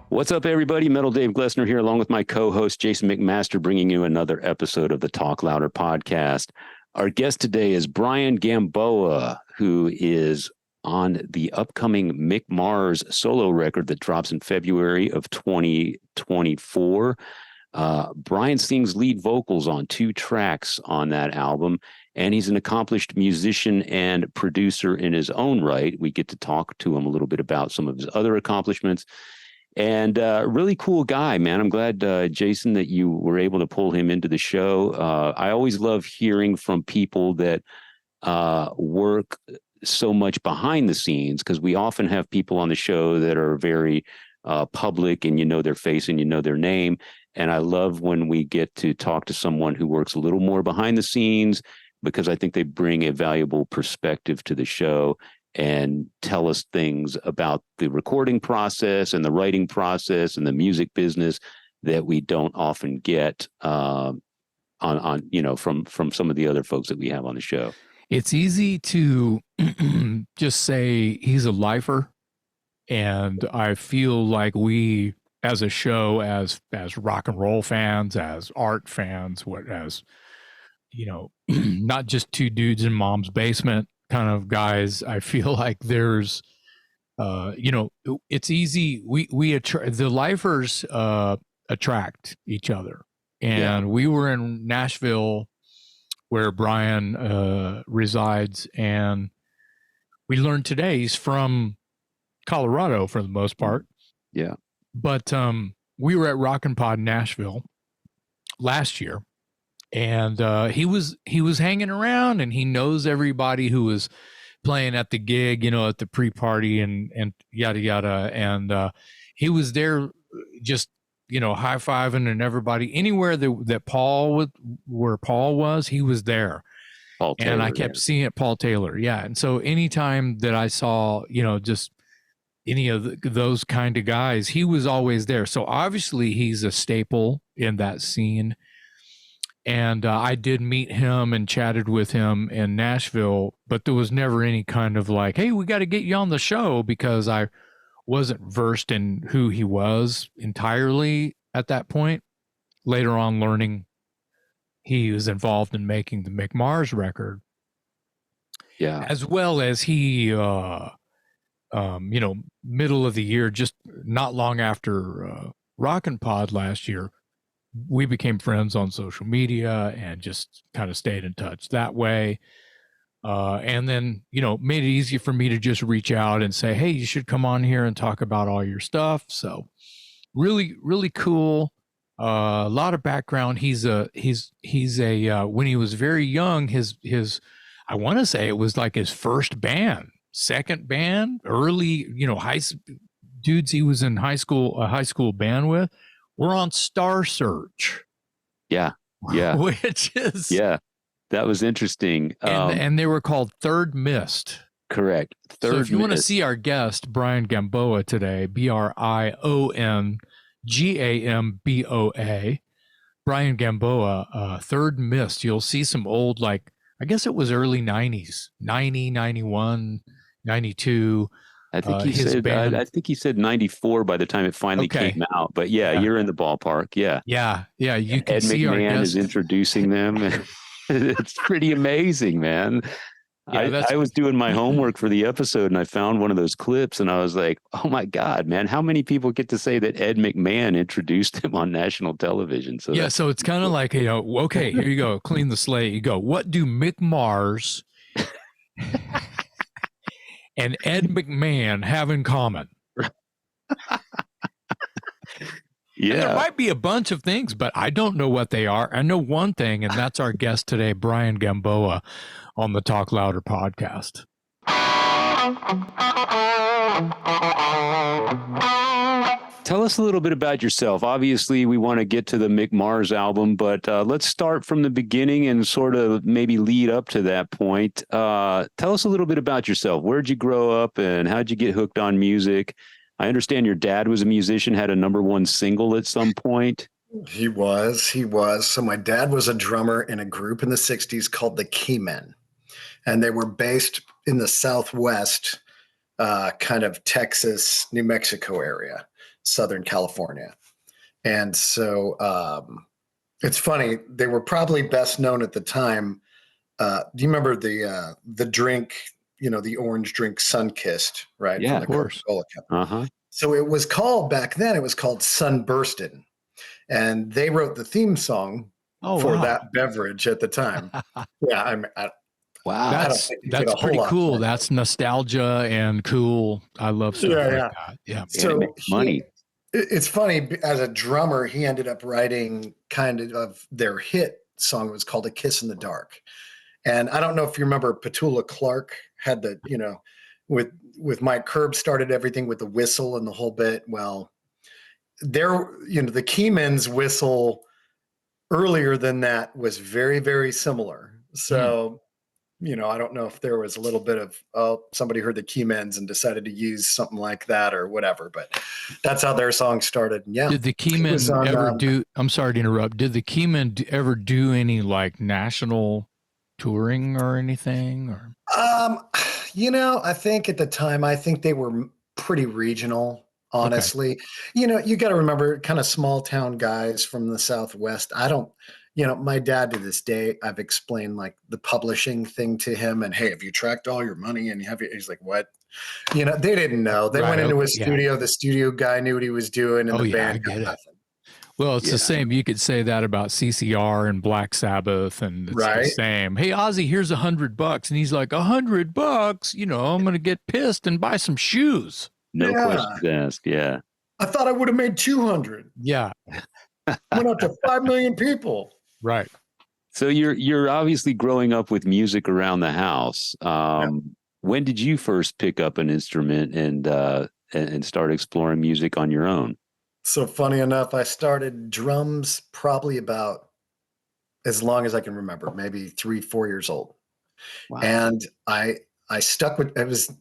What's up, everybody? Metal Dave Glessner here, along with my co-host Jason McMaster, bringing you another episode of the Talk Louder podcast. Our guest today is Brion Gamboa, who is on the upcoming Mick Mars solo record that drops in February of 2024. Brion sings lead vocals on 2 tracks on that album, and he's an accomplished musician and producer in his own right. We get to talk to him a little bit about some of his other accomplishments. And really cool guy, man. I'm glad, Jason, that you were able to pull him into the show. I always love hearing from people that work so much behind the scenes, because we often have people on the show that are very public, and you know their face and you know their name. And I love when we get to talk to someone who works a little more behind the scenes, because I think they bring a valuable perspective to the show and tell us things about the recording process and the writing process and the music business that we don't often get on from some of the other folks that we have on the show. It's easy to just say he's a lifer, and I feel like we, as a show, as rock and roll fans, as art fans, as not just 2 dudes in mom's basement kind of guys, I feel like there's it's easy, the lifers attract each other. And we were in Nashville, where Brion resides, and we learned today he's from Colorado for the most part. Yeah. But we were at Rockin' Pod Nashville last year, and he was hanging around, and he knows everybody who was playing at the gig, at the pre-party and yada yada. And he was there, just high-fiving and everybody. Anywhere that where Paul was, he was there. Paul Taylor, and I kept seeing it, Paul Taylor, yeah. And so anytime that I saw just any of those kind of guys, he was always there. So obviously he's a staple in that scene. And I did meet him and chatted with him in Nashville, but there was never any kind of like, hey, we got to get you on the show, because I wasn't versed in who he was entirely at that point. Later on, learning he was involved in making the Mick Mars record. Yeah. As well as he, middle of the year, just not long after Rockin' Pod last year, we became friends on social media and just kind of stayed in touch that way. And then, made it easy for me to just reach out and say, hey, you should come on here and talk about all your stuff. So really, really cool. A lot of background. He's a when he was very young, his, I want to say it was like his first band, second band, early, dudes he was in a high school band with, were on Star Search. Yeah. Which is... Yeah, that was interesting. And they were called Third Mist. Correct. So if you want to see our guest, Brion Gamboa, today, BrionGamboa, Brion Gamboa, Third Mist, you'll see some old, I guess it was early 90s, 90, 91, 92. I think he said 94 by the time it finally came out. But you're in the ballpark. Yeah. Yeah. You can Ed see McMahon our guest is introducing them. It's pretty amazing, man. Yeah, I was doing my homework for the episode, and I found one of those clips, and I was like, oh my God, man, how many people get to say that Ed McMahon introduced him on national television? So so it's kind of like, okay, here you go, clean the slate. You go, what do Mick Mars and Ed McMahon have in common? Yeah. And there might be a bunch of things, but I don't know what they are. I know one thing, and that's our guest today, Brion Gamboa, on the Talk Louder podcast. Tell us a little bit about yourself. Obviously, we want to get to the Mick Mars album, but let's start from the beginning and sort of maybe lead up to that point. Tell us a little bit about yourself. Where'd you grow up, and how'd you get hooked on music? I understand your dad was a musician, had a #1 single at some point. He was. So my dad was a drummer in a group in the 60s called the Keymen. And they were based in the Southwest, kind of Texas, New Mexico area. Southern California. And so it's funny, they were probably best known at the time. Do you remember the drink, the orange drink Sunkissed, right? Yeah, from the of course. Coca-Cola company. So it was called, back then, it was called Sunbursted. And they wrote the theme song for that beverage at the time. Yeah, wow. That's pretty cool. That's nostalgia and cool. I love stuff like that. Yeah. So money. It's funny, as a drummer, he ended up writing kind of their hit song. It was called A Kiss in the Dark. And I don't know if you remember, Petula Clark had the, with Mike Curb started everything with the whistle and the whole bit. Well, the Keymen's whistle earlier than that was very, very similar. So, I don't know if there was a little bit of, somebody heard the Keymen's and decided to use something like that or whatever, but that's how their song started. Yeah. Did the Keymen ever do, I'm sorry to interrupt, did the Keymen ever do any like national touring or anything? Or I think at the time, I think they were pretty regional, honestly. Okay. You got to remember, kind of small town guys from the Southwest. My dad, to this day, I've explained like the publishing thing to him, and hey, have you tracked all your money? And he's like, what? They didn't know. They went into a studio. The studio guy knew what he was doing, and the band got nothing. Well, it's the same. You could say that about CCR and Black Sabbath, and it's the same. Hey, Ozzy, here's $100, and he's like, $100? I'm going to get pissed and buy some shoes. No questions asked. Yeah. I thought I would have made 200. Yeah. Went up to 5 million people. Right. So you're obviously growing up with music around the house. When did you first pick up an instrument and start exploring music on your own? So funny enough, I started drums probably about as long as I can remember, maybe 3-4 years old. Wow. And I stuck with it. Was,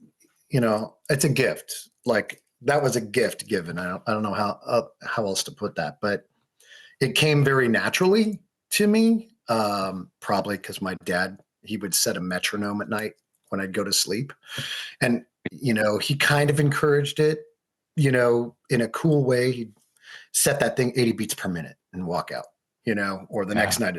it's a gift. Like, that was a gift given. I don't know how else to put that, but it came very naturally to me. Probably because my dad, he would set a metronome at night when I'd go to sleep, and he kind of encouraged it. In a cool way. He'd set that thing 80 beats per minute and walk out, or the next night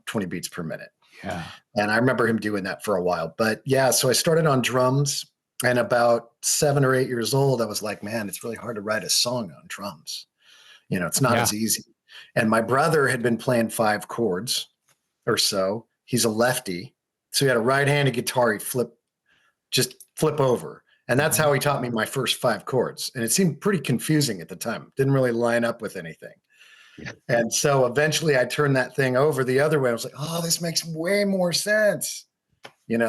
20 beats per minute. Yeah. And I remember him doing that for a while. But yeah, so I started on drums, and about 7 or 8 years old, I was like, man, it's really hard to write a song on drums. It's not as easy. And my brother had been playing 5 chords or so. He's a lefty. So he had a right-handed guitar. He'd just flip over. And that's how he taught me my first 5 chords. And it seemed pretty confusing at the time. Didn't really line up with anything. Yeah. And so eventually I turned that thing over the other way. I was like, oh, this makes way more sense.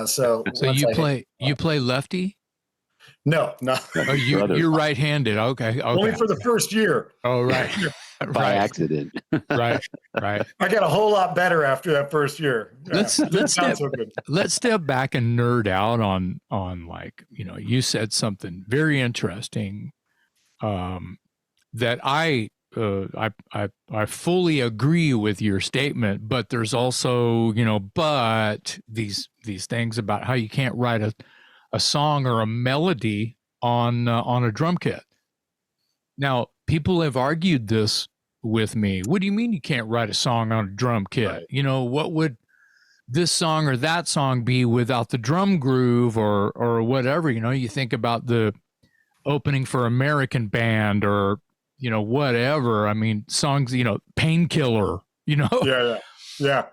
So you play lefty? No. Oh, you're right-handed. Okay. Only for the first year. Oh, right. By accident. Right. I got a whole lot better after that first year. Yeah, let's step back and nerd out on like, you said something very interesting that I fully agree with your statement, but there's also, but these things about how you can't write a song or a melody on a drum kit. Now, people have argued this with me. What do you mean you can't write a song on a drum kit? Right. What would this song or that song be without the drum groove or whatever? You think about the opening for American Band or, whatever. I mean, songs, Painkiller, Yeah.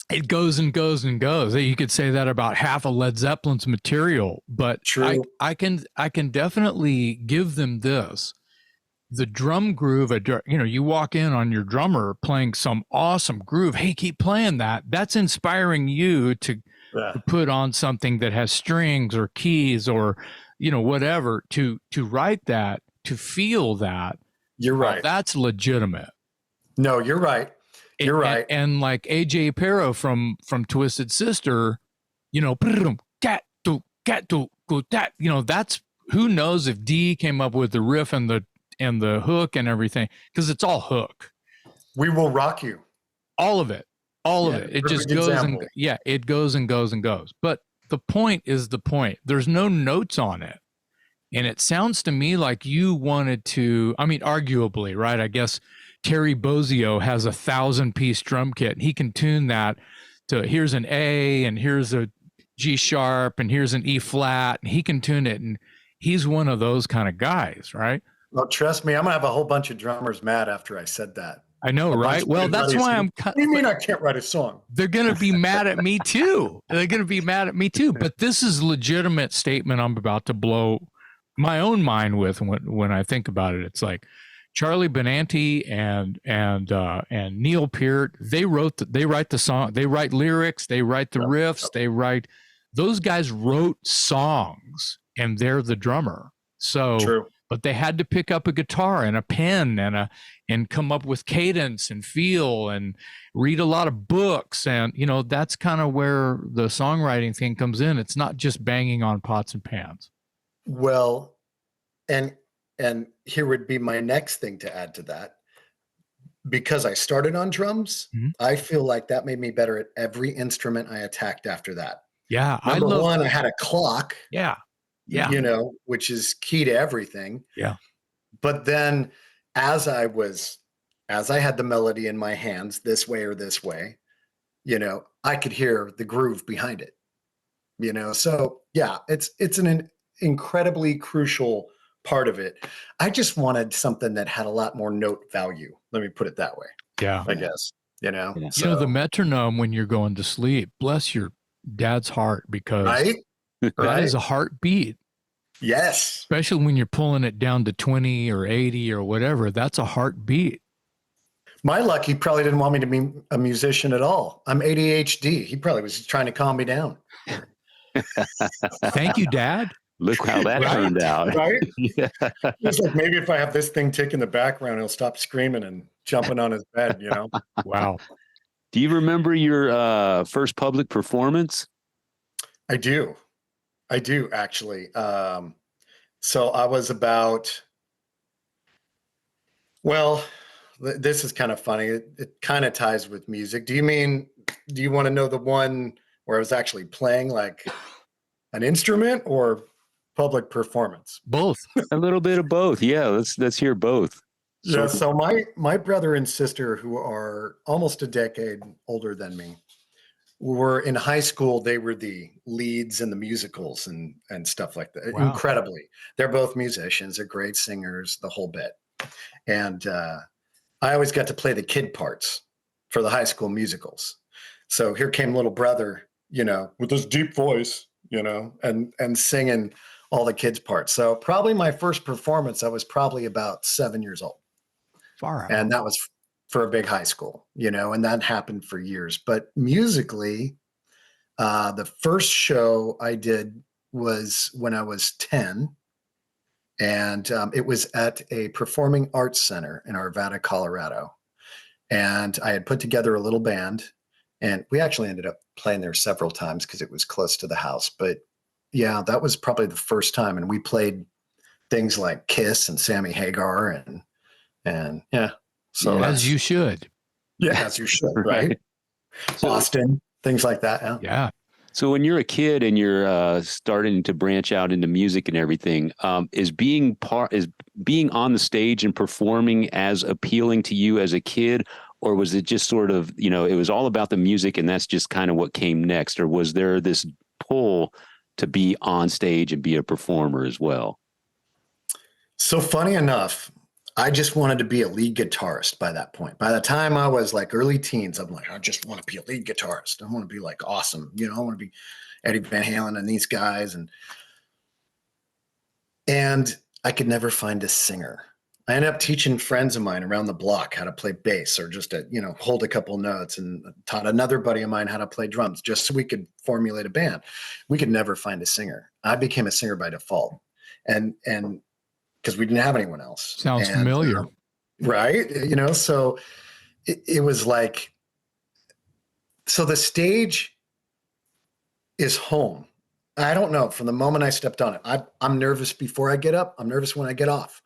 It goes and goes and goes. You could say that about half of Led Zeppelin's material, but true. I can definitely give them this. The drum groove, you walk in on your drummer playing some awesome groove. Hey, keep playing that. That's inspiring you to put on something that has strings or keys or, whatever, to write that, to feel that. You're right. That's legitimate. No, you're right. You're right. And like AJ Pero from Twisted Sister, that's, who knows if D came up with the riff and the hook and everything, because it's all hook. We Will Rock You. All of it. It just goes it goes and goes and goes. But the point is the point. There's no notes on it. And it sounds to me like you wanted to, I mean, arguably, right? I guess Terry Bozzio has a 1,000-piece drum kit, and he can tune that to here's an A and here's a G sharp and here's an E flat, and he can tune it. And he's one of those kind of guys, right? Well, trust me, I'm gonna have a whole bunch of drummers mad after I said that. I know, right? Well, that's why I'm. What do you mean I can't write a song? They're going to be mad at me too. They're going to be mad at me too. But this is a legitimate statement I'm about to blow my own mind with when I think about it. It's like Charlie Benanti and Neil Peart. They write the song. They write lyrics. They write the riffs. They write. Those guys wrote songs, and they're the drummer. So. True. But they had to pick up a guitar and a pen and come up with cadence and feel and read a lot of books. And, you know, that's kind of where the songwriting thing comes in. It's not just banging on pots and pans. Well, and here would be my next thing to add to that. Because I started on drums, I feel like that made me better at every instrument I attacked after that. Yeah. Number one, I had a clock. Yeah. Yeah. You know, which is key to everything. Yeah. But then as I had the melody in my hands, this way or this way, you know, I could hear the groove behind it, you know? So yeah, it's an incredibly crucial part of it. I just wanted something that had a lot more note value. Let me put it that way. Yeah. I guess, you know? Yeah. So, you know, the metronome when you're going to sleep, bless your dad's heart, because right? That is a heartbeat. Yes. Especially when you're pulling it down to 20 or 80 or whatever. That's a heartbeat. My luck, he probably didn't want me to be a musician at all. I'm ADHD. He probably was just trying to calm me down. Thank you, Dad. Look how that turned out. Right? Yeah. It's like, maybe if I have this thing tick in the background, he'll stop screaming and jumping on his bed, you know? Wow. Do you remember your first public performance? I do actually. So I was about, well, this is kind of funny. It kind of ties with music. Do you want to know the one where I was actually playing like an instrument or public performance? Both. A little bit of both. Yeah, let's hear both. Yeah. So my brother and sister, who are almost a decade older than me, were in high school. They were the leads in the musicals and stuff like that. Wow. Incredibly. They're both musicians. They're great singers, the whole bit. And I always got to play the kid parts for the high school musicals. So here came little brother, you know, with this deep voice, you know, and singing all the kids parts. So probably my first performance, I was probably about 7 years old. Far out. And that was for a big high school, you know, and that happened for years. But musically, the first show I did was when I was 10, and it was at a performing arts center in Arvada, Colorado. And I had put together a little band, and we actually ended up playing there several times because it was close to the house. But yeah, that was probably the first time. And we played things like Kiss and Sammy Hagar and yeah. So as you should. Yeah, as you should, right? Boston, things like that. Yeah. Yeah. So when you're a kid and you're starting to branch out into music and everything, is being on the stage and performing as appealing to you as a kid, or was it just sort of, you know, it was all about the music and that's just kind of what came next, or was there this pull to be on stage and be a performer as well? So funny enough, I just wanted to be a lead guitarist by that point. By the time I was like early teens, I'm like, I just want to be a lead guitarist. I want to be like awesome. You know, I want to be Eddie Van Halen and these guys. And I could never find a singer. I ended up teaching friends of mine around the block how to play bass or just to, you know, hold a couple notes, and taught another buddy of mine how to play drums just so we could formulate a band. We could never find a singer. I became a singer by default. And because we didn't have anyone else. Sounds familiar. Right? You know, so it was like, so the stage is home. I don't know, from the moment I stepped on it, I'm nervous before I get up. I'm nervous when I get off.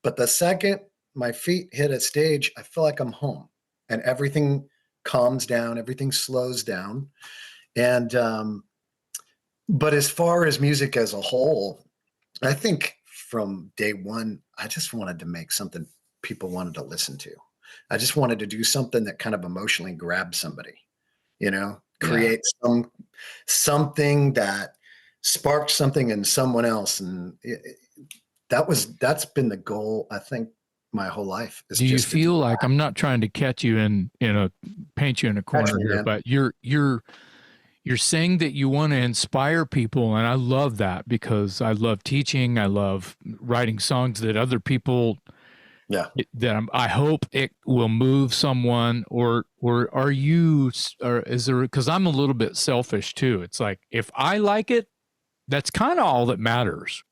But the second my feet hit a stage, I feel like I'm home, and everything calms down, everything slows down. And, but as far as music as a whole, I think from day one, I just wanted to make something people wanted to listen to. I just wanted to do something that kind of emotionally grabbed somebody, create something that sparked something in someone else. And that's been the goal, I think, my whole life. Do you feel like, I'm not trying to catch you paint you in a corner here, but you're saying that you want to inspire people, and I love that because I love teaching. I love writing songs that other people, I hope it will move someone. Or are you, or is there? Because I'm a little bit selfish too. It's like, if I like it, that's kind of all that matters.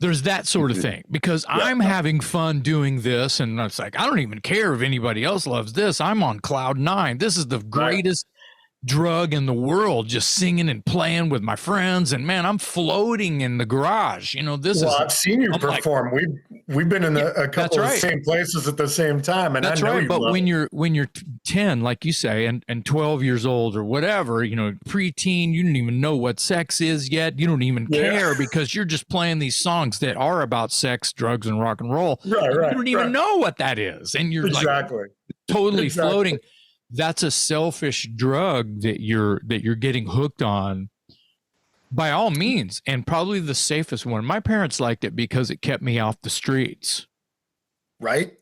There's that sort of thing, because I'm having fun doing this, and it's like, I don't even care if anybody else loves this. I'm on cloud 9. This is the greatest drug in the world, just singing and playing with my friends, and man, I'm floating in the garage. I've seen you perform. We've been in a couple of the same places at the same time, and that's I know right. you But love when you're 10, like you say, and 12 years old or whatever, preteen, you don't even know what sex is yet. You don't even care, because you're just playing these songs that are about sex, drugs, and rock and roll. Right. You don't even know what that is, and you're like totally floating. That's a selfish drug that you're getting hooked on, by all means, and probably the safest one. My parents liked it because it kept me off the streets. Right?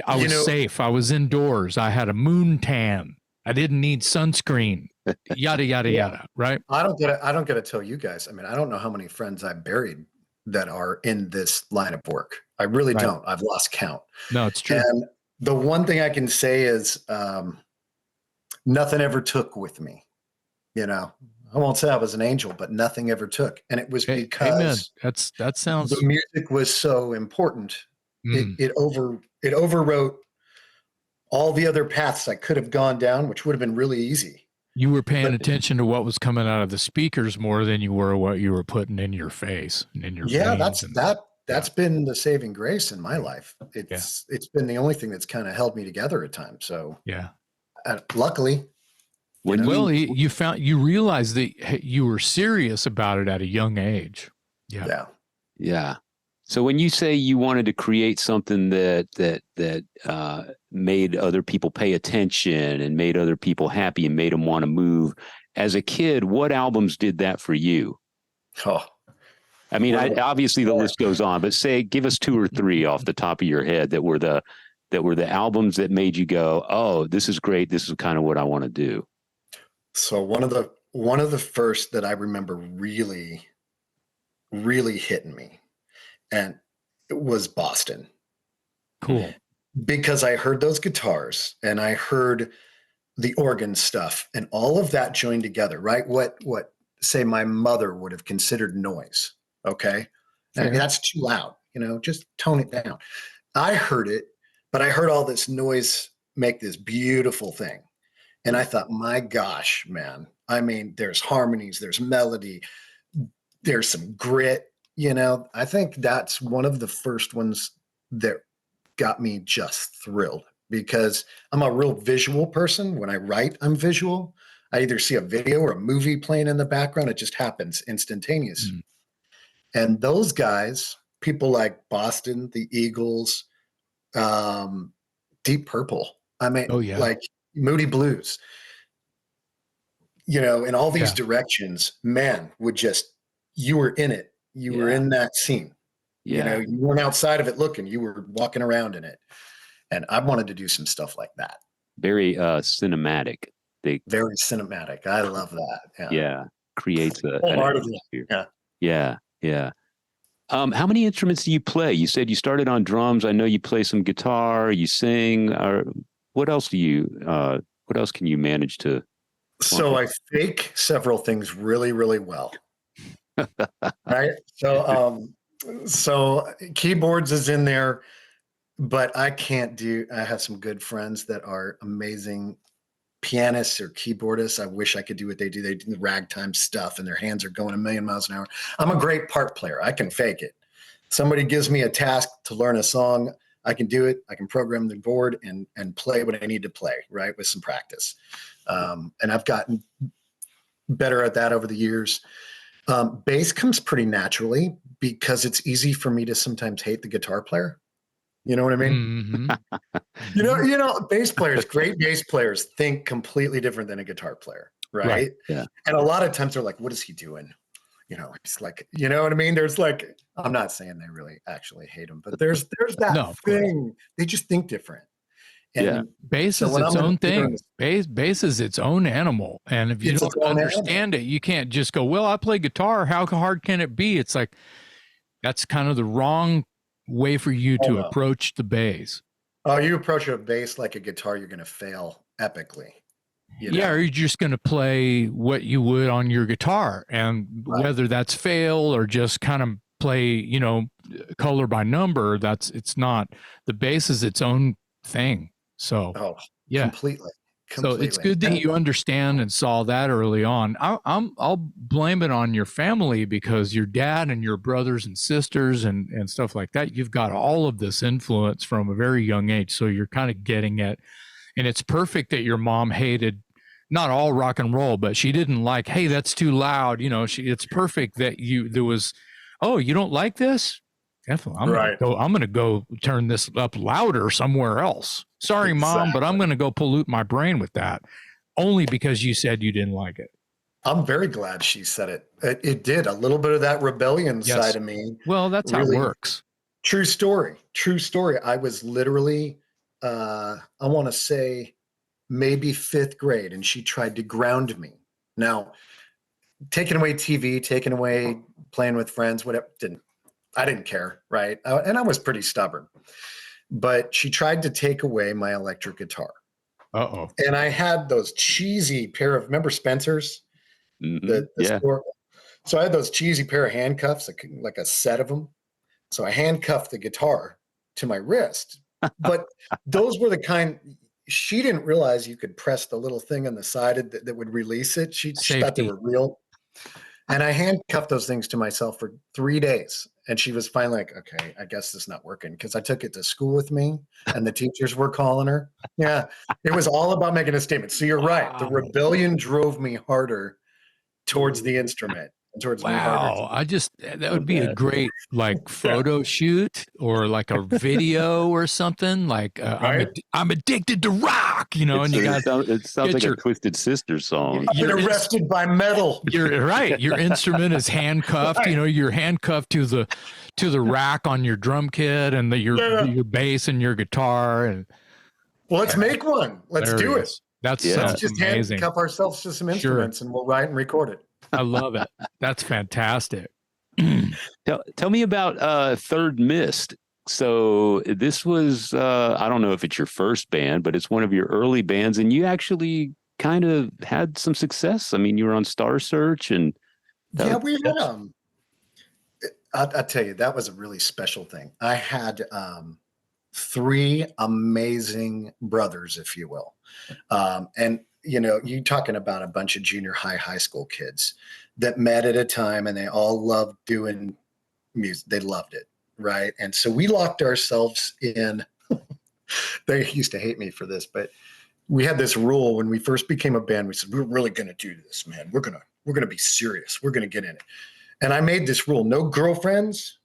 I was safe. I was indoors. I had a moon tan. I didn't need sunscreen. Yada yada yada. Right? I don't get to tell you guys. I mean, I don't know how many friends I buried that are in this line of work. I really don't. I've lost count. No, it's true. And the one thing I can say is, nothing ever took with me. I won't say I was an angel, but nothing ever took. And it was because that sounds, the music was so important. It overwrote all the other paths I could have gone down, which would have been really easy. You were paying attention to what was coming out of the speakers more than you were what you were putting in your face and in your veins. That's been the saving grace in my life. It's been the only thing that's kind of held me together at times. So luckily, you realized that you were serious about it at a young age. Yeah. So when you say you wanted to create something that made other people pay attention and made other people happy and made them want to move, as a kid, what albums did that for you? I mean, obviously the list goes on, but give us 2 or 3 off the top of your head that were the albums that made you go, oh, this is great. This is kind of what I want to do. So one of the first that I remember really, really hitting me, and it was Boston. Cool. Because I heard those guitars and I heard the organ stuff and all of that joined together, right? What say my mother would have considered noise. Okay. I mean, that's too loud, just tone it down. I heard it, but I heard all this noise make this beautiful thing. And I thought, my gosh, man, I mean, there's harmonies, there's melody, there's some grit, I think that's one of the first ones that got me just thrilled, because I'm a real visual person. When I write, I'm visual. I either see a video or a movie playing in the background. It just happens instantaneous. And those guys, people like Boston, the Eagles, Deep Purple, I mean, like Moody Blues, in all these directions, man, you were in it. You were in that scene. You weren't outside of it looking, you were walking around in it. And I wanted to do some stuff like that. Very cinematic. Very cinematic. I love that. Creates an art of it. Yeah. How many instruments do you play? You said you started on drums. I know you play some guitar, you sing, or what else can you manage to? So I fake several things really, really well. Right. So keyboards is in there, but I have some good friends that are amazing pianists or keyboardists. I wish I could do what they do. They do the ragtime stuff and their hands are going a million miles an hour. I'm a great part player. I can fake it. Somebody gives me a task to learn a song, I can do it. I can program the board and play what I need to play, right, with some practice. And I've gotten better at that over the years. Bass comes pretty naturally because it's easy for me to sometimes hate the guitar player. You know what I mean? Mm-hmm. Bass players, great bass players think completely different than a guitar player, right? Yeah. And a lot of times they're like, what is he doing? It's like, you know what I mean? There's like, I'm not saying they really actually hate him, but there's that thing. They just think different. And bass is its own thing. Bass is its own animal. And if you don't understand it, you can't just go, well, I play guitar. How hard can it be? It's like, that's kind of the wrong way for you to approach the bass. Oh, you approach a bass like a guitar, you're going to fail epically. Yeah, or you're just going to play what you would on your guitar. And whether that's fail or just kind of play, color by number, it's not. The bass is its own thing. So, completely. So it's good that you understand and saw that early on. I'll blame it on your family because your dad and your brothers and sisters and stuff like that, you've got all of this influence from a very young age. So you're kind of getting it. And it's perfect that your mom hated not all rock and roll, but she didn't like, hey, that's too loud. It's perfect that you don't like this? Definitely. I'm going to go turn this up louder somewhere else. Sorry, Mom, but I'm going to go pollute my brain with that only because you said you didn't like it. I'm very glad she said it. It did a little bit of that rebellion side of me. Well, that's really how it works. True story. I was literally, I want to say maybe 5th grade, and she tried to ground me. Now, taking away TV, taking away playing with friends, whatever, I didn't care, right? And I was pretty stubborn. But she tried to take away my electric guitar. Uh-oh. And I had those cheesy pair of, remember Spencer's? Mm-hmm. The store. So I had those cheesy pair of handcuffs, like a set of them. So I handcuffed the guitar to my wrist. But those were the kind, she didn't realize you could press the little thing on the side that would release it. She thought they were real. And I handcuffed those things to myself for 3 days. And she was finally like, okay, I guess this is not working. Because I took it to school with me and the teachers were calling her. Yeah, it was all about making a statement. So you're right. The rebellion drove me harder towards the instrument. Towards me harder. That would be a great photo shoot or like a video or something. Like I'm addicted to rock, and you guys. It sounds like a Twisted Sister song. You're arrested by metal. You're right. Your instrument is handcuffed. You're handcuffed to the rack on your drum kit and your bass and your guitar. And well, let's make one. Let's do it. Let's just amazing. Handcuff ourselves to some instruments and we'll write and record it. I love it. That's fantastic. Tell me about Third Mist. So this was, I don't know if it's your first band, but it's one of your early bands, and you actually kind of had some success. I mean, you were on Star Search, and we had. I'll tell you, that was a really special thing. I had 3 amazing brothers, if you will, and. You talking about a bunch of junior high school kids that met at a time and they all loved doing music. They loved it. Right. And so we locked ourselves in. They used to hate me for this, but we had this rule when we first became a band. We said, we're really going to do this, man. We're going to be serious. We're going to get in it. And I made this rule, no girlfriends.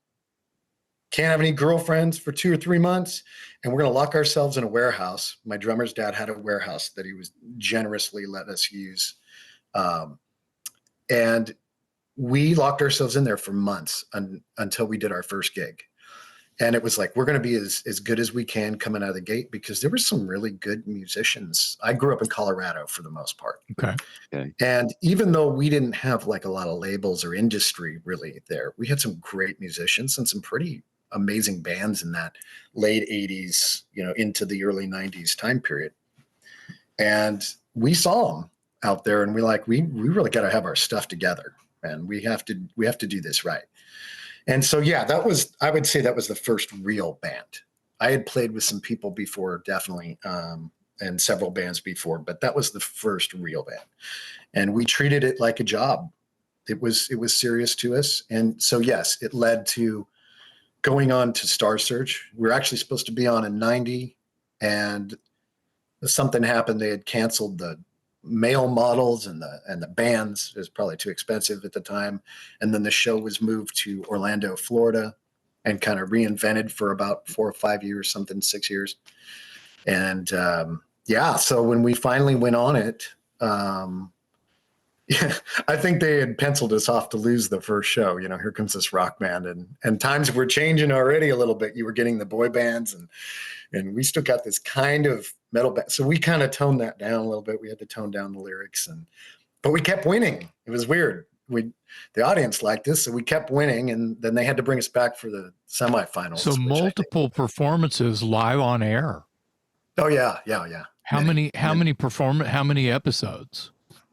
Can't have any girlfriends for 2 or 3 months. And we're going to lock ourselves in a warehouse. My drummer's dad had a warehouse that he was generously let us use. And we locked ourselves in there for months until we did our first gig. And it was like, we're going to be as good as we can coming out of the gate because there were some really good musicians. I grew up in Colorado for the most part. Okay. And even though we didn't have like a lot of labels or industry really there, we had some great musicians and some pretty amazing bands in that late 80s, into the early 90s time period. And we saw them out there and we really got to have our stuff together and we have to do this right. And so, I would say that was the first real band. I had played with some people before, definitely, and several bands before, but that was the first real band. And we treated it like a job. It was serious to us. And so, yes, it led to going on to Star Search. We were actually supposed to be on in 90 and something happened. They had canceled the male models and the bands. It was probably too expensive at the time. And then the show was moved to Orlando, Florida, and kind of reinvented for about 4 or 5 years, 6 years. And so when we finally went on it, I think they had penciled us off to lose the first show. Here comes this rock band, and times were changing already a little bit. You were getting the boy bands, and we still got this kind of metal band. So we kind of toned that down a little bit. We had to tone down the lyrics, but we kept winning. It was weird. The audience liked us, so we kept winning, and then they had to bring us back for the semifinals. So multiple performances live on air. Oh yeah. How many episodes?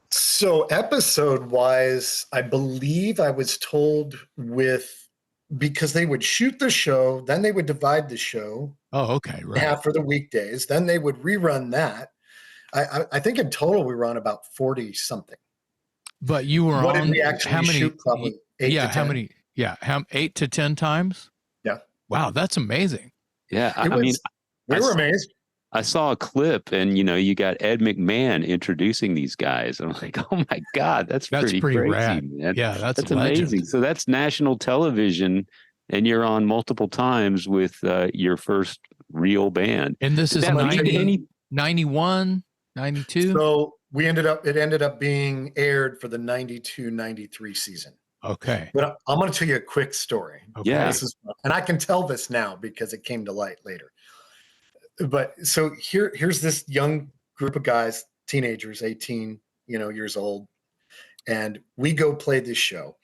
So episode wise, I believe I was told because they would shoot the show, then they would divide the show. Oh, okay. Right. Half for the weekdays. Then they would rerun that. I think in total we were on about 40 something. But you were what on did we actually how many, shoot? Probably 8 to 10. How many? Yeah. 8 to 10 times? Yeah. Wow. That's amazing. Yeah. We were amazed. I saw a clip, and you got Ed McMahon introducing these guys. I'm like, oh my God, that's pretty crazy, rad. man. Yeah, that's amazing. So that's national television, and you're on multiple times with your first real band. And this is 91, 92. So it ended up being aired for the 92-93 season. Okay. But I'm going to tell you a quick story. Okay. Yeah. And I can tell this now because it came to light later. But so here's this young group of guys, teenagers, 18, years old, and we go play this show,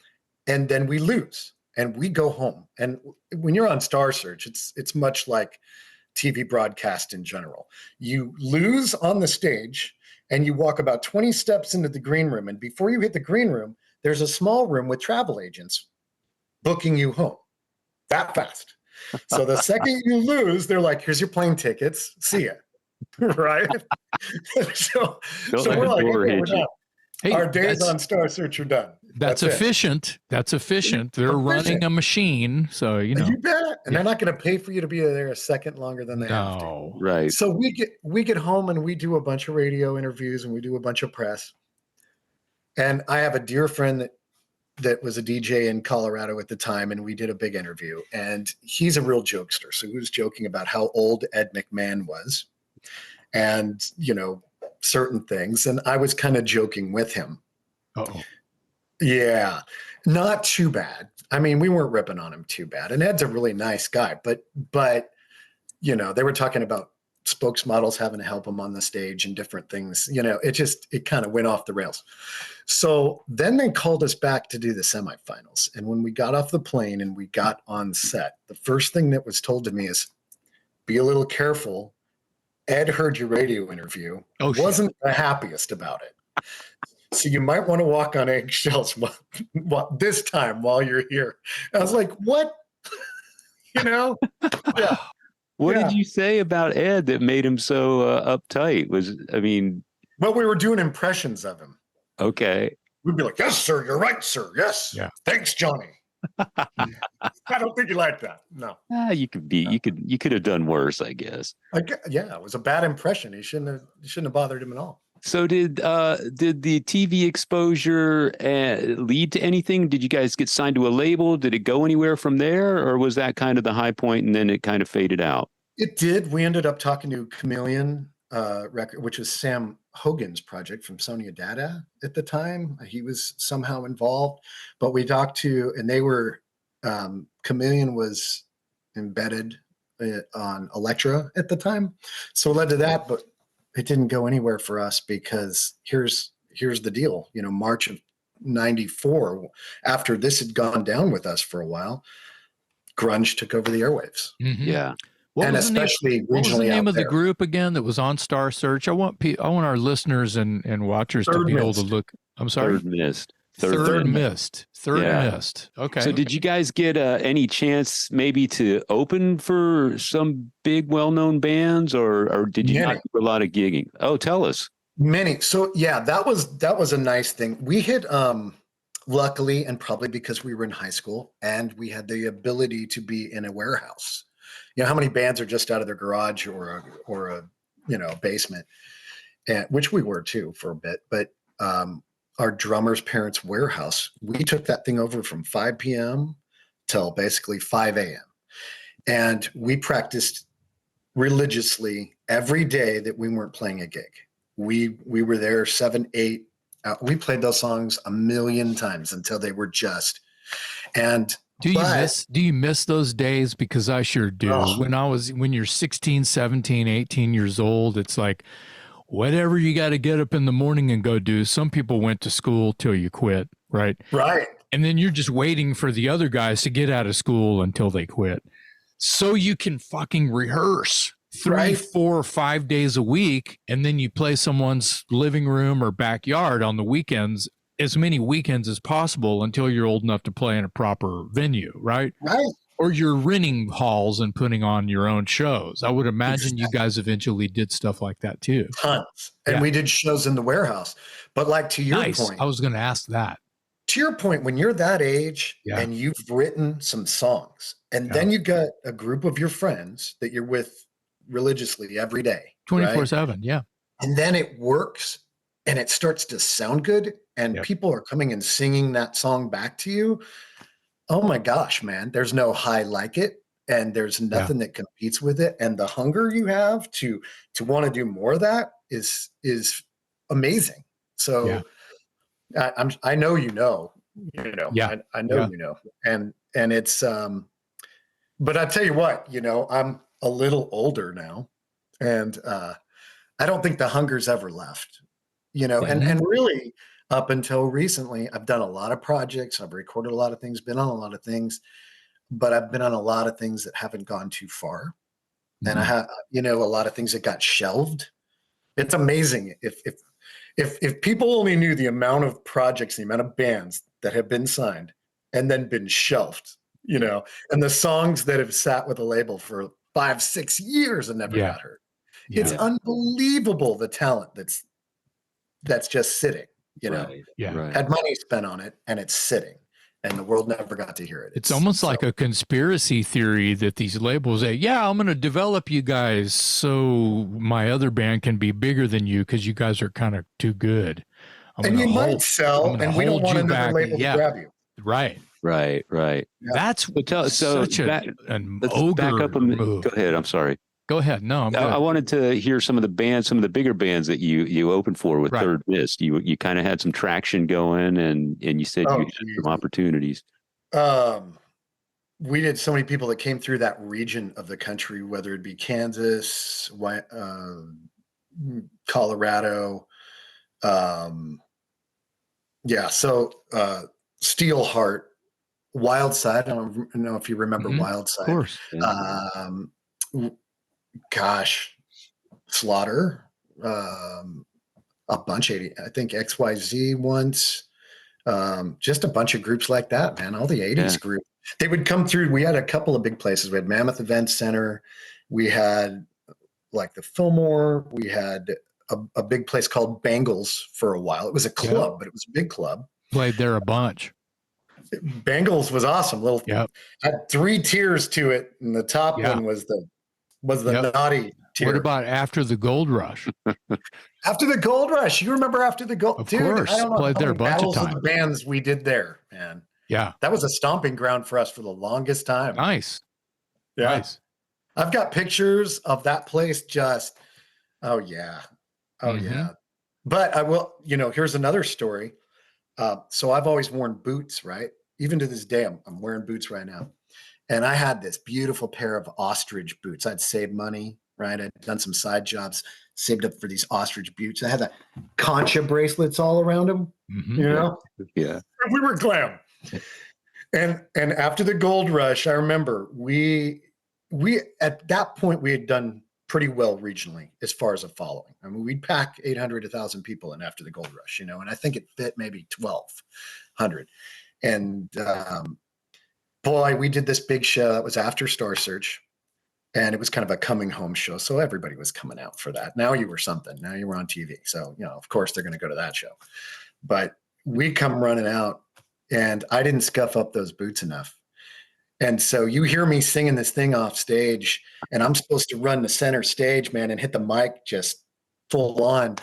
and then we lose, and we go home. And when you're on Star Search, it's much like TV broadcast in general. You lose on the stage, and you walk about 20 steps into the green room, and before you hit the green room, there's a small room with travel agents booking you home that fast. So the second you lose, they're like, here's your plane tickets. See ya. Right? so we're like, okay, we're done. Hey, our days on Star Search are done. That's efficient. That's efficient. They're running a machine. So, You bet. And they're not going to pay for you to be there a second longer than they have to. Right. So we get home and we do a bunch of radio interviews and we do a bunch of press. And I have a dear friend that was a DJ in Colorado at the time, and we did a big interview, and he's a real jokester. So he was joking about how old Ed McMahon was and, certain things. And I was kind of joking with him. Uh-oh. Yeah, not too bad. I mean, we weren't ripping on him too bad. And Ed's a really nice guy, but they were talking about spokesmodels having to help him on the stage and different things. It kind of went off the rails. So then they called us back to do the semifinals. And when we got off the plane and we got on set, the first thing that was told to me is, be a little careful. Ed heard your radio interview. Wasn't the happiest about it. So you might want to walk on eggshells this time while you're here. I was like, what? Yeah. What did you say about Ed that made him so uptight? Well, we were doing impressions of him. Okay. We'd be like, yes, sir. You're right, sir. Yes. Yeah. Thanks, Johnny. I don't think you like that. No. You could have done worse, I guess. It was a bad impression. He shouldn't have bothered him at all. So did the TV exposure lead to anything? Did you guys get signed to a label? Did it go anywhere from there, or was that kind of the high point and then it kind of faded out? It did. We ended up talking to Chameleon record, which was Sam Hogan's project from Sonia Dada at the time. He was somehow involved, but we talked to, and they were, Chameleon was embedded on Elektra at the time. So it led to that, but it didn't go anywhere for us because here's the deal. March of 94, after this had gone down with us for a while, grunge took over the airwaves. Mm-hmm. Yeah. And especially regionally. What was the name of there. the group again that was on Star Search? I want our listeners and watchers to be able to look. I'm sorry. Third Mist. Third Mist. Okay. So did you guys get any chance maybe to open for some big well-known bands, or did you not do a lot of gigging? Oh, tell us. Many. So yeah, that was a nice thing. We hit luckily, and probably because we were in high school and we had the ability to be in a warehouse. How many bands are just out of their garage or a basement? and which we were too for a bit, but our drummer's parents' warehouse, we took that thing over from 5 p.m. till basically 5 a.m. And we practiced religiously every day that we weren't playing a gig. We were there 7, 8. We played those songs a million times until they were just. And do you miss those days? Because I sure do. Oh. When you're 16, 17, 18 years old, it's like whatever you got to get up in the morning and go do. Some people went to school till you quit, right? Right. And then you're just waiting for the other guys to get out of school until they quit, so you can fucking rehearse 3, Right. 4, 5 days a week, and then you play someone's living room or backyard on the weekends, as many weekends as possible until you're old enough to play in a proper venue, right? Right. Or you're renting halls and putting on your own shows. I would imagine you guys eventually did stuff like that too. Tons. And we did shows in the warehouse. But like to your point, I was going to ask that. To your point, when you're that age and you've written some songs, and then you got a group of your friends that you're with religiously every day, 24/7, yeah. And then it works and it starts to sound good, and people are coming and singing that song back to you. Oh my gosh, man, there's no high like it, and there's nothing that competes with it. And the hunger you have to want to do more of that is amazing. So I know, I know, and it's, but I tell you what, I'm a little older now, and I don't think the hunger's ever left, and really up until recently, I've done a lot of projects, I've recorded a lot of things, been on a lot of things, but I've been on a lot of things that haven't gone too far. And I have, a lot of things that got shelved. It's amazing if people only knew the amount of projects, the amount of bands that have been signed and then been shelved, and the songs that have sat with a label for 5, 6 years and never got heard. It's unbelievable, the talent that's just sitting, had money spent on it, and it's sitting, and the world never got to hear it. It's almost like a conspiracy theory that these labels say, I'm going to develop you guys so my other band can be bigger than you because you guys are kind of too good. And you might sell, and we don't want another label to grab you. Right. Yeah. That's such an ogre back up move. Go ahead. I'm sorry. Go ahead. No, I'm good. I wanted to hear some of the bigger bands that you opened for with Third Mist. You kind of had some traction going, and you said you had some opportunities. We did so many people that came through that region of the country, whether it be Kansas, Colorado. So Steelheart, Wildside. I don't know if you remember Wildside. Of course. Slaughter, a bunch of, I think XYZ once, just a bunch of groups like that, man. All the 80s groups, they would come through. We had a couple of big places. We had Mammoth Event Center. We had like the Fillmore. We had a big place called Bangles for a while. It was a club, but it was a big club. Played there a bunch. Bangles was awesome. Had 3 tiers to it, and the top one was the naughty tier. What about After the Gold Rush? After the Gold Rush, you remember After the Gold? Of course, I don't know, played there a bunch of times. The bands we did there, man. Yeah, that was a stomping ground for us for the longest time. Nice. I've got pictures of that place. Just But I will. Here's another story. So I've always worn boots, right? Even to this day, I'm wearing boots right now. And I had this beautiful pair of ostrich boots. I'd saved money, right? I'd done some side jobs, saved up for these ostrich boots. I had the concha bracelets all around them, Yeah. We were glam. And after the Gold Rush, I remember we at that point we had done pretty well regionally as far as a following. I mean, we'd pack 800 to 1,000 people in after the Gold Rush, and I think it fit maybe 1,200. And boy, we did this big show that was after Star Search, and it was kind of a coming home show. So everybody was coming out for that. Now you were something. Now you were on TV. So, of course they're going to go to that show. But we come running out, and I didn't scuff up those boots enough. And so you hear me singing this thing off stage, and I'm supposed to run the center stage, man, and hit the mic just full on.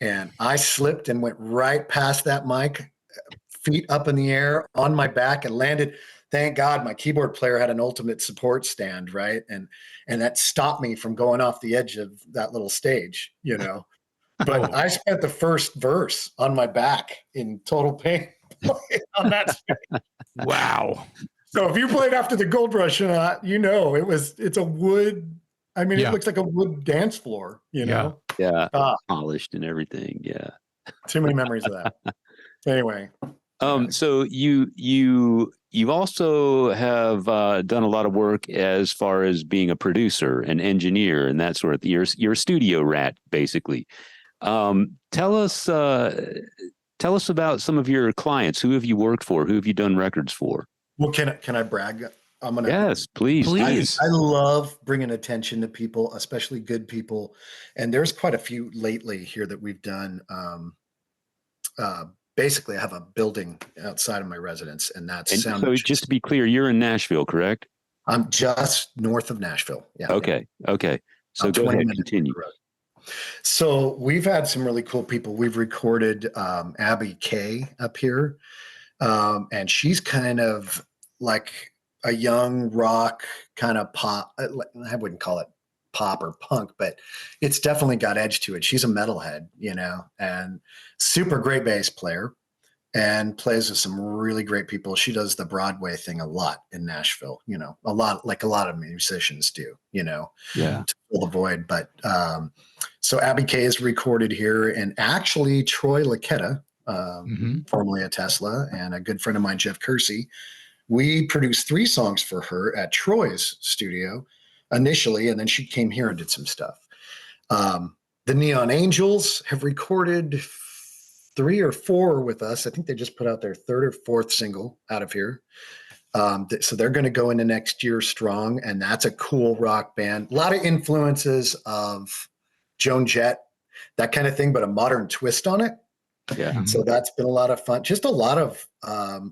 and I slipped and went right past that mic, feet up in the air on my back, and landed. Thank God my keyboard player had an ultimate support stand, right? And that stopped me from going off the edge of that little stage, But I spent the first verse on my back in total pain on that stage. Wow. So if you played after the Gold Rush, it's a wood. I mean, Yeah. it looks like a wood dance floor, Yeah. Yeah. Polished and everything. Yeah. Too many memories of that. Anyway. So you also have done a lot of work as far as being a producer, an engineer, and that sort of thing. You're a studio rat, basically. Tell us about some of your clients. Who have you worked for? Who have you done records for? Well, can I brag? Yes, please. I love bringing attention to people, especially good people. And there's quite a few lately here that we've done. Basically, I have a building outside of my residence, and that's sound. So just to be clear, you're in Nashville, correct? I'm just north of Nashville. Yeah. Okay. So go ahead, continue. So we've had some really cool people. We've recorded Abby Kay up here, and she's kind of like a young rock kind of pop. I wouldn't call it pop or punk, but it's definitely got edge to it. She's a metalhead, and super great bass player, and plays with some really great people. She does the Broadway thing a lot in Nashville, a lot of musicians do, to fill the void. But so Abby Kay is recorded here, and actually Troy Laquetta, formerly a Tesla, and a good friend of mine, Jeff Kersey, we produced 3 songs for her at Troy's studio initially, and then she came here and did some stuff. The Neon Angels have recorded 3 or 4 with us. I think they just put out their 3rd or 4th single out of here. So they're going to go into next year strong, and that's a cool rock band. A lot of influences of Joan Jett, that kind of thing, but a modern twist on it. Yeah. So that's been a lot of fun. Just a lot of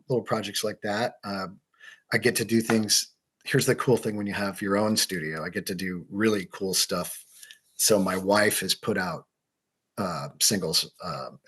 little projects like that. I get to do things. Here's the cool thing when you have your own studio. I get to do really cool stuff. So my wife has put out singles,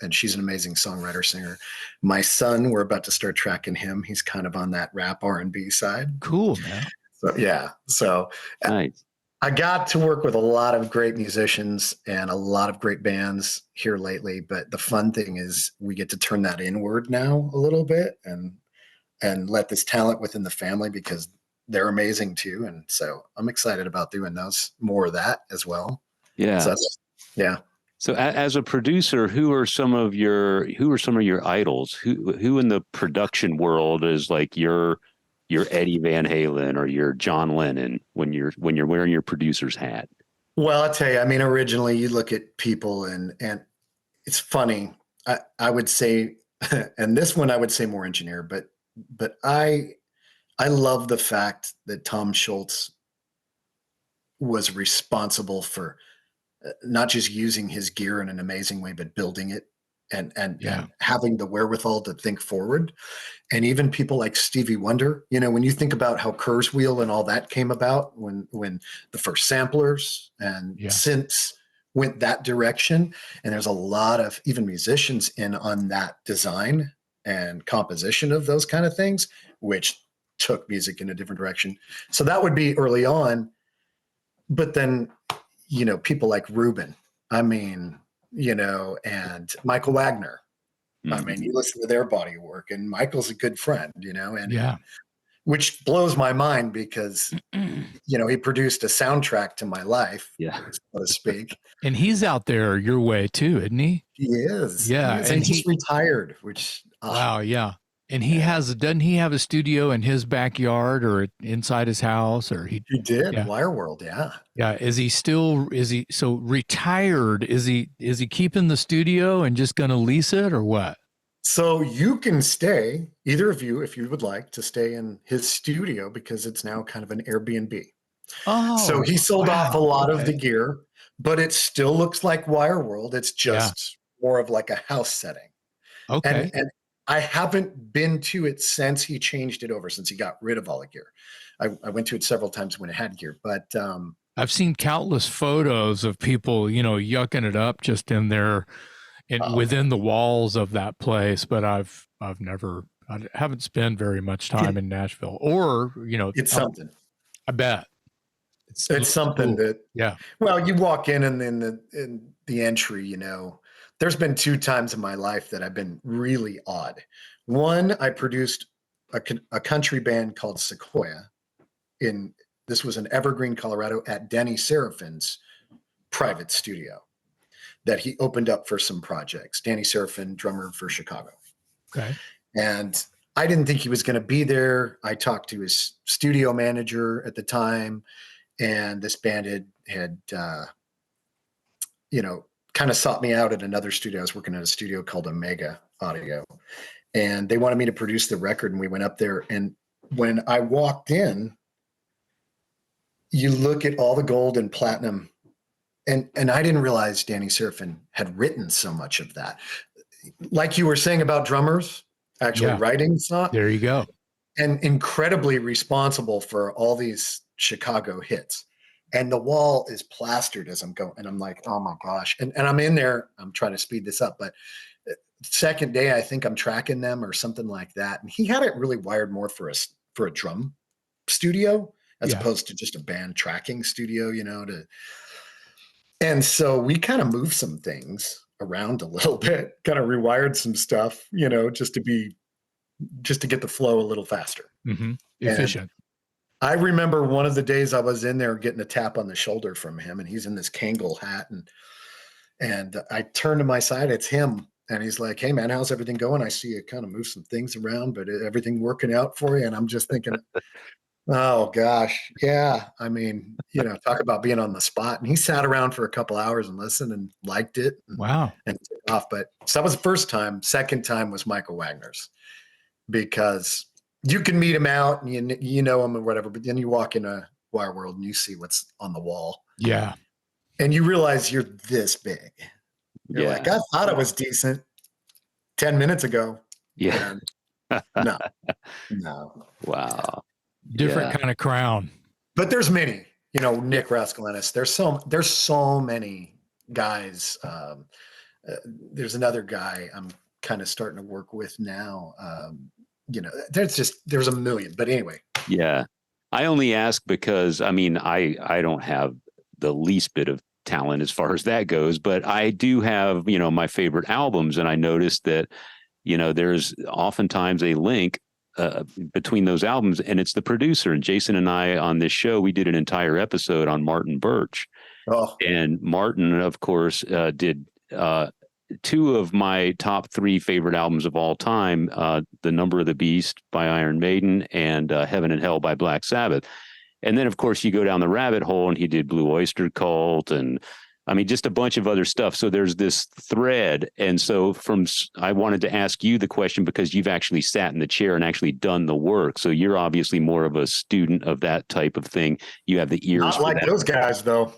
and she's an amazing songwriter, singer. My son, we're about to start tracking him. He's kind of on that rap R&B side. Cool, man. So yeah. So nice. I got to work with a lot of great musicians and a lot of great bands here lately, but the fun thing is we get to turn that inward now a little bit and let this talent within the family, because they're amazing too. And so I'm excited about doing more of that as well. Yeah. So So as a producer, who are some of your idols? Who in the production world is like your Eddie Van Halen or your John Lennon when you're wearing your producer's hat? Well, I'll tell you, I mean, originally you look at people and it's funny. I would say, and this one I would say more engineer, but I love the fact that Tom Schultz was responsible for not just using his gear in an amazing way, but building it and having the wherewithal to think forward. And even people like Stevie Wonder, when you think about how Kurzweil and all that came about, when the first samplers and synths went that direction, and there's a lot of even musicians in on that design and composition of those kind of things, which took music in a different direction. So that would be early on. But then, people like Rubin, and Michael Wagner. Mm-hmm. I mean, you listen to their body of work, and Michael's a good friend, which blows my mind because, he produced a soundtrack to my life, so to speak. And he's out there your way too, isn't he? He is. Yeah. He is. And he's retired, which. Wow. Yeah. And doesn't he have a studio in his backyard or inside his house, or he did Wire World. Yeah. Yeah. Is he so retired? Is he keeping the studio and just going to lease it or what? So you can stay, either of you, if you would like to stay in his studio, because it's now kind of an Airbnb. Oh, so he sold off a lot of the gear, but it still looks like Wire World. It's just more of like a house setting. Okay. And I haven't been to it since he changed it over, since he got rid of all the gear. I went to it several times when it had gear, but I've seen countless photos of people, yucking it up just in their within the walls of that place, but I haven't spent very much time in Nashville, or, it's something. I bet It's something cool. that, Yeah. well, you walk in and in the entry, there's been 2 times in my life that I've been really odd. One, I produced a country band called Sequoia this was in Evergreen, Colorado, at Denny Serafin's private studio that he opened up for some projects. Danny Serafin, drummer for Chicago. Okay. And I didn't think he was going to be there. I talked to his studio manager at the time, and this band had kind of sought me out at another studio. I was working at a studio called Omega Audio, and they wanted me to produce the record, and we went up there. And when I walked in, you look at all the gold and platinum, and I didn't realize Danny Serafin had written so much of that. Like you were saying about drummers actually writing songs. There you go. And incredibly responsible for all these Chicago hits. And the wall is plastered as I'm going. And I'm like, oh my gosh. And I'm in there. I'm trying to speed this up. But second day, I think I'm tracking them or something like that. And he had it really wired more for a drum studio as opposed to just a band tracking studio, and so we kind of moved some things around a little bit, kind of rewired some stuff, just to get the flow a little faster. Mm-hmm. Efficient. And I remember one of the days I was in there getting a tap on the shoulder from him, and he's in this Kangol hat, and I turned to my side, it's him. And he's like, hey man, how's everything going? I see you kind of move some things around, but everything working out for you? And I'm just thinking, oh gosh. Yeah. I mean, talk about being on the spot. And he sat around for a couple hours and listened and liked it. Wow. And took off. But so that was the first time. Second time was Michael Wagner's, because you can meet him out and you know him or whatever, but then you walk in a wire world and you see what's on the wall. Yeah. And you realize you're this big. You're like, I thought it was decent 10 minutes ago. Yeah. No. Wow. Different kind of crown. But there's many, Nick Raskalenis. There's so many guys. There's another guy I'm kind of starting to work with now. There's a million, but anyway. Yeah. I only ask because, I don't have the least bit of talent as far as that goes, but I do have, my favorite albums. And I noticed that, there's oftentimes a link between those albums, and it's the producer. And Jason and I on this show, we did an entire episode on Martin Birch. Oh. And Martin, of course, did 2 of my top 3 favorite albums of all time, The Number of the Beast by Iron Maiden and Heaven and Hell by Black Sabbath. And then, of course, you go down the rabbit hole and he did Blue Oyster Cult and just a bunch of other stuff. So there's this thread. And so I wanted to ask you the question because you've actually sat in the chair and actually done the work. So you're obviously more of a student of that type of thing. You have the ears. Not like those guys, though.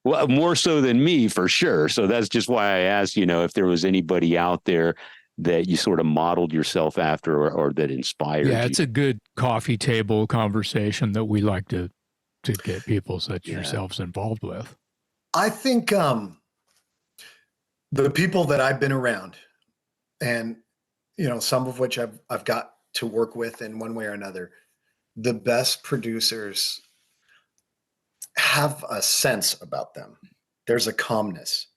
Well, more so than me, for sure. So that's just why I asked, if there was anybody out there that you sort of modeled yourself after or that inspired you. Yeah, it's a good coffee table conversation that we like to get people such as yourselves involved with. I think the people that I've been around, and some of which I've got to work with in one way or another, the best producers have a sense about them. There's a calmness,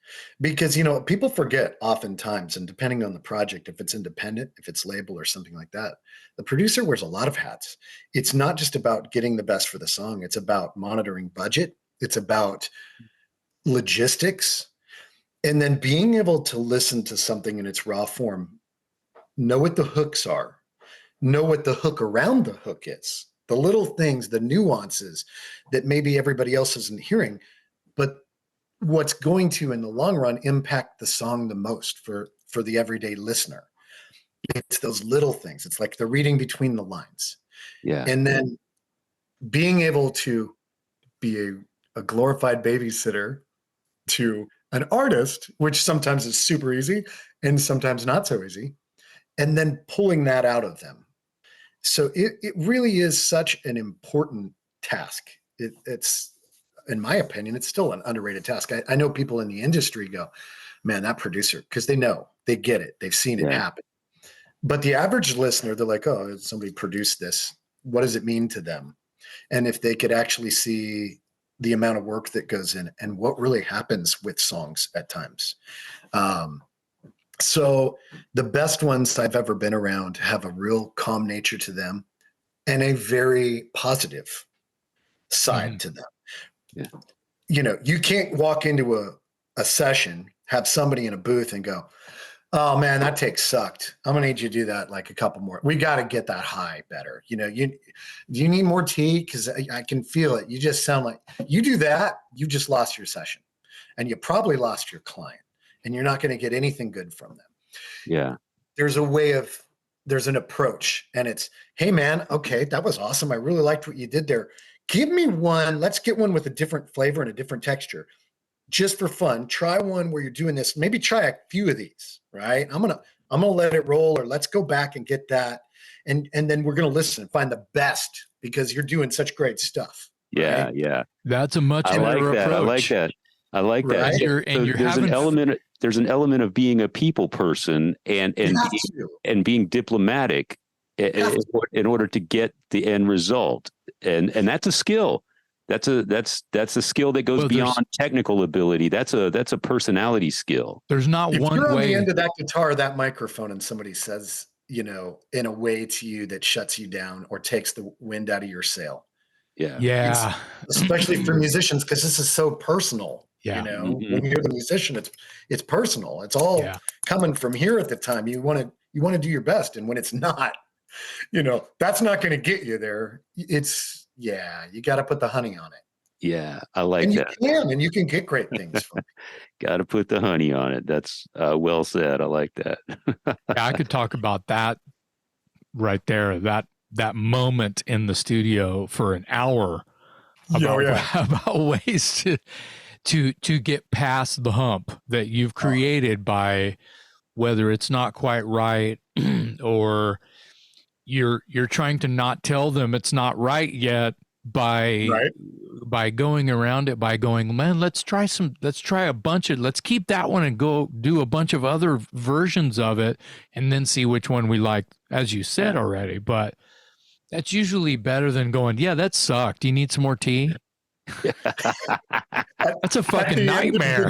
because people forget oftentimes, and depending on the project, if it's independent, if it's label or something like that, the producer wears a lot of hats. It's not just about getting the best for the song. It's about monitoring budget. It's about logistics, and then being able to listen to something in its raw form, know what the hooks are, know what the hook around the hook is, the little things, the nuances that maybe everybody else isn't hearing, but what's going to, in the long run, impact the song the most for the everyday listener. It's those little things. It's like the reading between the lines. Yeah. And then being able to be a glorified babysitter to an artist, which sometimes is super easy and sometimes not so easy, and then pulling that out of them. So it really is such an important task. It's in my opinion, it's still an underrated task. I know people in the industry go, man, that producer, because they know, they get it, they've seen it happen. But the average listener, they're like, oh, somebody produced this. What does it mean to them? And if they could actually see the amount of work that goes in and what really happens with songs at times. So the best ones I've ever been around have a real calm nature to them and a very positive side to them. Yeah. You know, you can't walk into a session, have somebody in a booth and go, oh man, that take sucked. I'm gonna need you to do that like a couple more. We got to get that high better. You know, do you need more tea? Because I can feel it. You just sound like you do that, you just lost your session, and you probably lost your client, and you're not going to get anything good from them. Yeah. There's an approach, and it's, hey man, okay, that was awesome. I really liked what you did there. Give me one. Let's get one with a different flavor and a different texture. Just for fun, try one where you're doing this. Maybe try a few of these, right? I'm gonna let it roll, or let's go back and get that, and then we're gonna listen and find the best because you're doing such great stuff. Yeah, right? yeah. That's a much better approach. I like that. Right? There's an element of being a people person and being diplomatic in order to get the end result, and that's a skill. That's a skill that goes beyond technical ability. That's a personality skill. There's not if one you're way. on the end of that guitar, that microphone, and somebody says, you know, in a way to you that shuts you down or takes the wind out of your sail. Yeah. Especially for musicians, because this is so personal. Yeah. You know, when you're the musician, it's personal. It's all coming from here at the time. You want to do your best, and when it's not, you know, that's not going to get you there. You got to put the honey on it. Yeah, I like that. You can get great things from it. Got to put the honey on it. That's well said. I like that. I could talk about that right there. That moment in the studio for an hour about ways to get past the hump that you've created by whether it's not quite right or you're trying to not tell them it's not right yet by going around it, by going, man, let's try a bunch of, let's keep that one and go do a bunch of other versions of it and then see which one we like, as you said already. But that's usually better than going, yeah, that sucked. Do you need some more tea? That's a fucking nightmare.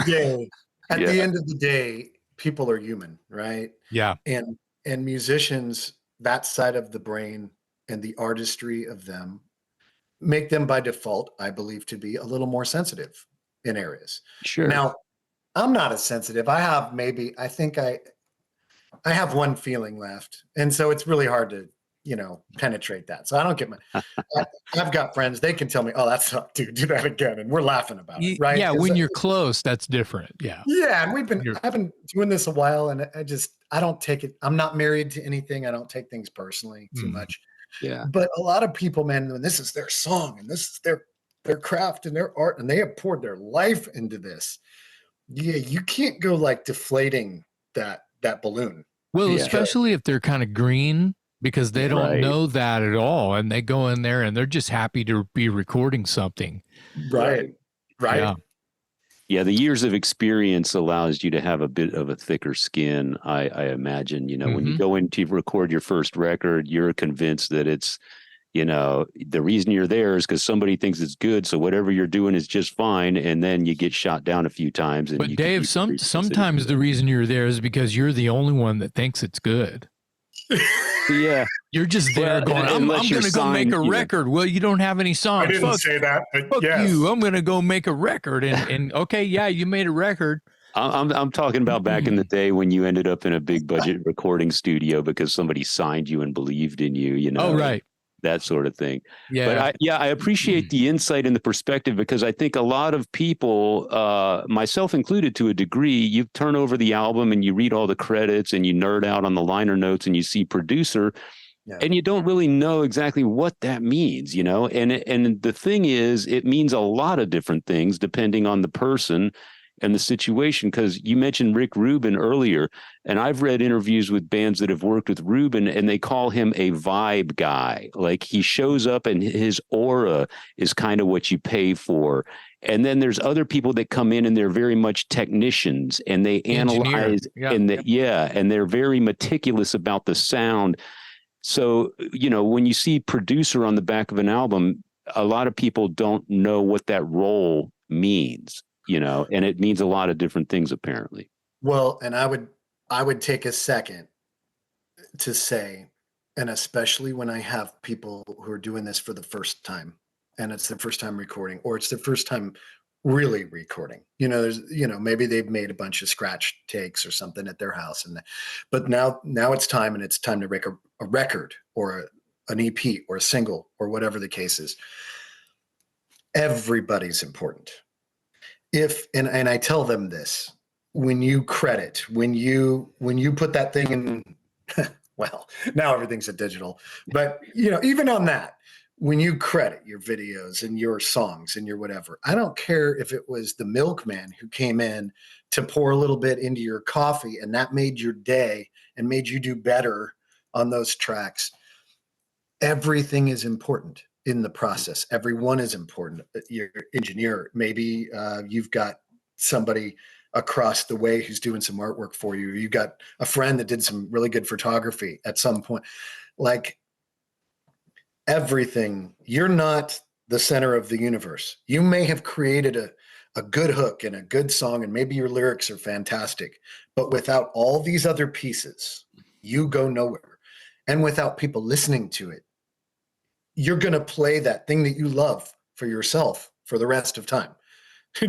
At the end of the day, people are human, right? Yeah. And musicians, that side of the brain and the artistry of them make them by default, I believe, to be a little more sensitive in areas. Sure. Now, I'm not as sensitive. I have one feeling left. And so it's really hard to, you know, penetrate that. So I don't get I've got friends, they can tell me, oh, that sucked, dude, do that again. And we're laughing about it, right? Yeah, when you're close, that's different. Yeah. Yeah. And I've been doing this a while, and I don't take it. I'm not married to anything. I don't take things personally too much. Yeah. But a lot of people, man, when this is their song and this is their craft and their art, and they have poured their life into this. Yeah. You can't go like deflating that balloon. Well, especially if they're kind of green, because they don't know that at all. And they go in there and they're just happy to be recording something. Right. Yeah. The years of experience allows you to have a bit of a thicker skin. I imagine, you know, when you go in to record your first record, you're convinced that it's, you know, the reason you're there is because somebody thinks it's good. So whatever you're doing is just fine. And then you get shot down a few times. But Dave, sometimes the reason you're there is because you're the only one that thinks it's good. Yeah. You're just there going, I'm going to go make a record. Well, you don't have any songs. I didn't say that, but fuck you. I'm going to go make a record. And okay, yeah, you made a record. I'm talking about back in the day when you ended up in a big budget recording studio because somebody signed you and believed in you, you know. Oh, right. That sort of thing. Yeah. But I appreciate the insight and the perspective, because I think a lot of people, myself included to a degree, you turn over the album and you read all the credits and you nerd out on the liner notes and you see producer and you don't really know exactly what that means, you know? And the thing is, it means a lot of different things depending on the person and the situation, because you mentioned Rick Rubin earlier, and I've read interviews with bands that have worked with Rubin, and they call him a vibe guy. Like, he shows up and his aura is kind of what you pay for. And then there's other people that come in and they're very much technicians and they analyze and they're very meticulous about the sound. So, when you see producer on the back of an album, a lot of people don't know what that role means, and it means a lot of different things apparently. Well, and I would take a second to say, and especially when I have people who are doing this for the first time, and it's their first time recording, or it's their first time really recording. There's, maybe they've made a bunch of scratch takes or something at their house, but now it's time, and it's time to make a record or an EP or a single or whatever the case is. Everybody's important. And I tell them this, when you credit, when you put that thing in, well, now everything's a digital, but even on that, when you credit your videos and your songs and your whatever, I don't care if it was the milkman who came in to pour a little bit into your coffee and that made your day and made you do better on those tracks. Everything is important in the process. Everyone is important. Your engineer, maybe you've got somebody across the way who's doing some artwork for you. You've got a friend that did some really good photography at some point. Like, everything, you're not the center of the universe. You may have created a good hook and a good song, and maybe your lyrics are fantastic, but without all these other pieces, you go nowhere. And without people listening to it, you're going to play that thing that you love for yourself for the rest of time,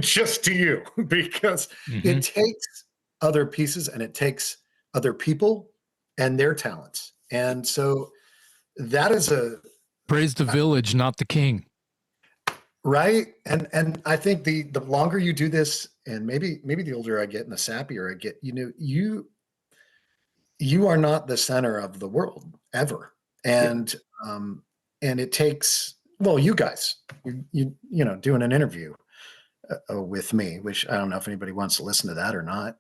just to you, because it takes other pieces and it takes other people and their talents. And so that is praise the village, not the king. Right. And I think the longer you do this, and maybe the older I get and the sappier I get, you are not the center of the world ever. And it takes, well, you guys, doing an interview with me, which I don't know if anybody wants to listen to that or not.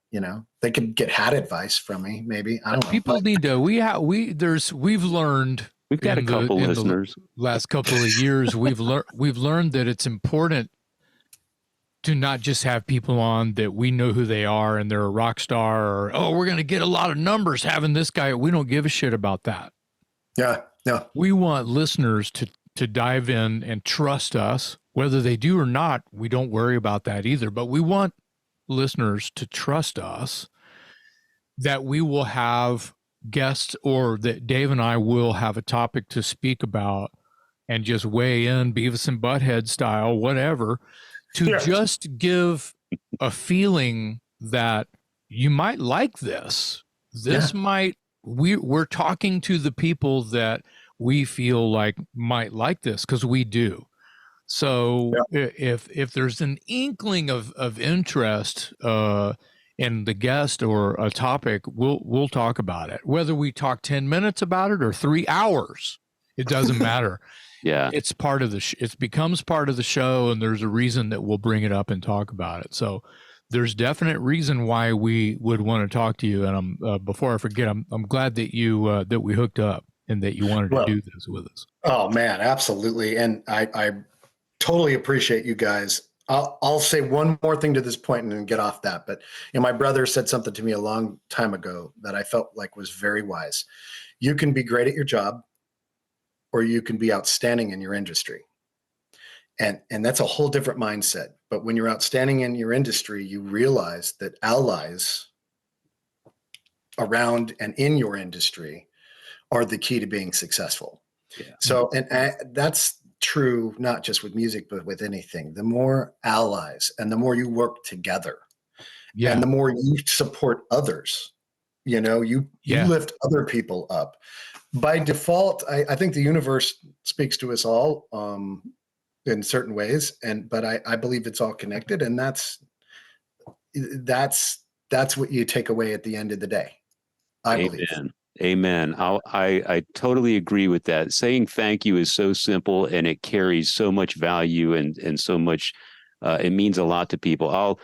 They could get hat advice from me. Maybe, I don't know. People need to, we've learned, we've got a couple listeners. The last couple of years, we've learned that it's important to not just have people on that we know who they are and they're a rock star, or we're going to get a lot of numbers having this guy. We don't give a shit about that. Yeah. We want listeners to dive in and trust us. Whether they do or not, we don't worry about that either. But we want listeners to trust us that we will have guests, or that Dave and I will have a topic to speak about and just weigh in Beavis and Butthead style, whatever, to just give a feeling that you might like this. This might, we're talking to the people that we feel like might like this, because we do. So if there's an inkling of interest in the guest or a topic, we'll talk about it. Whether we talk 10 minutes about it or 3 hours, it doesn't matter. It's part of the it becomes part of the show, and there's a reason that we'll bring it up and talk about it. So there's definite reason why we would want to talk to you. And before I forget, I'm glad that you that we hooked up and that you wanted to do this with us. Oh man, absolutely. And I totally appreciate you guys. I'll say one more thing to this point and then get off that. But my brother said something to me a long time ago that I felt like was very wise. You can be great at your job, or you can be outstanding in your industry. And that's a whole different mindset. But when you're outstanding in your industry, you realize that allies around and in your industry are the key to being successful. So, and that's true, not just with music, but with anything. The more allies and the more you work together and the more you support others, you lift other people up. By default, I think the universe speaks to us all in certain ways, but I believe it's all connected, and that's what you take away at the end of the day. I believe. Amen. I totally agree with that. Saying thank you is so simple, and it carries so much value and so much. It means a lot to people.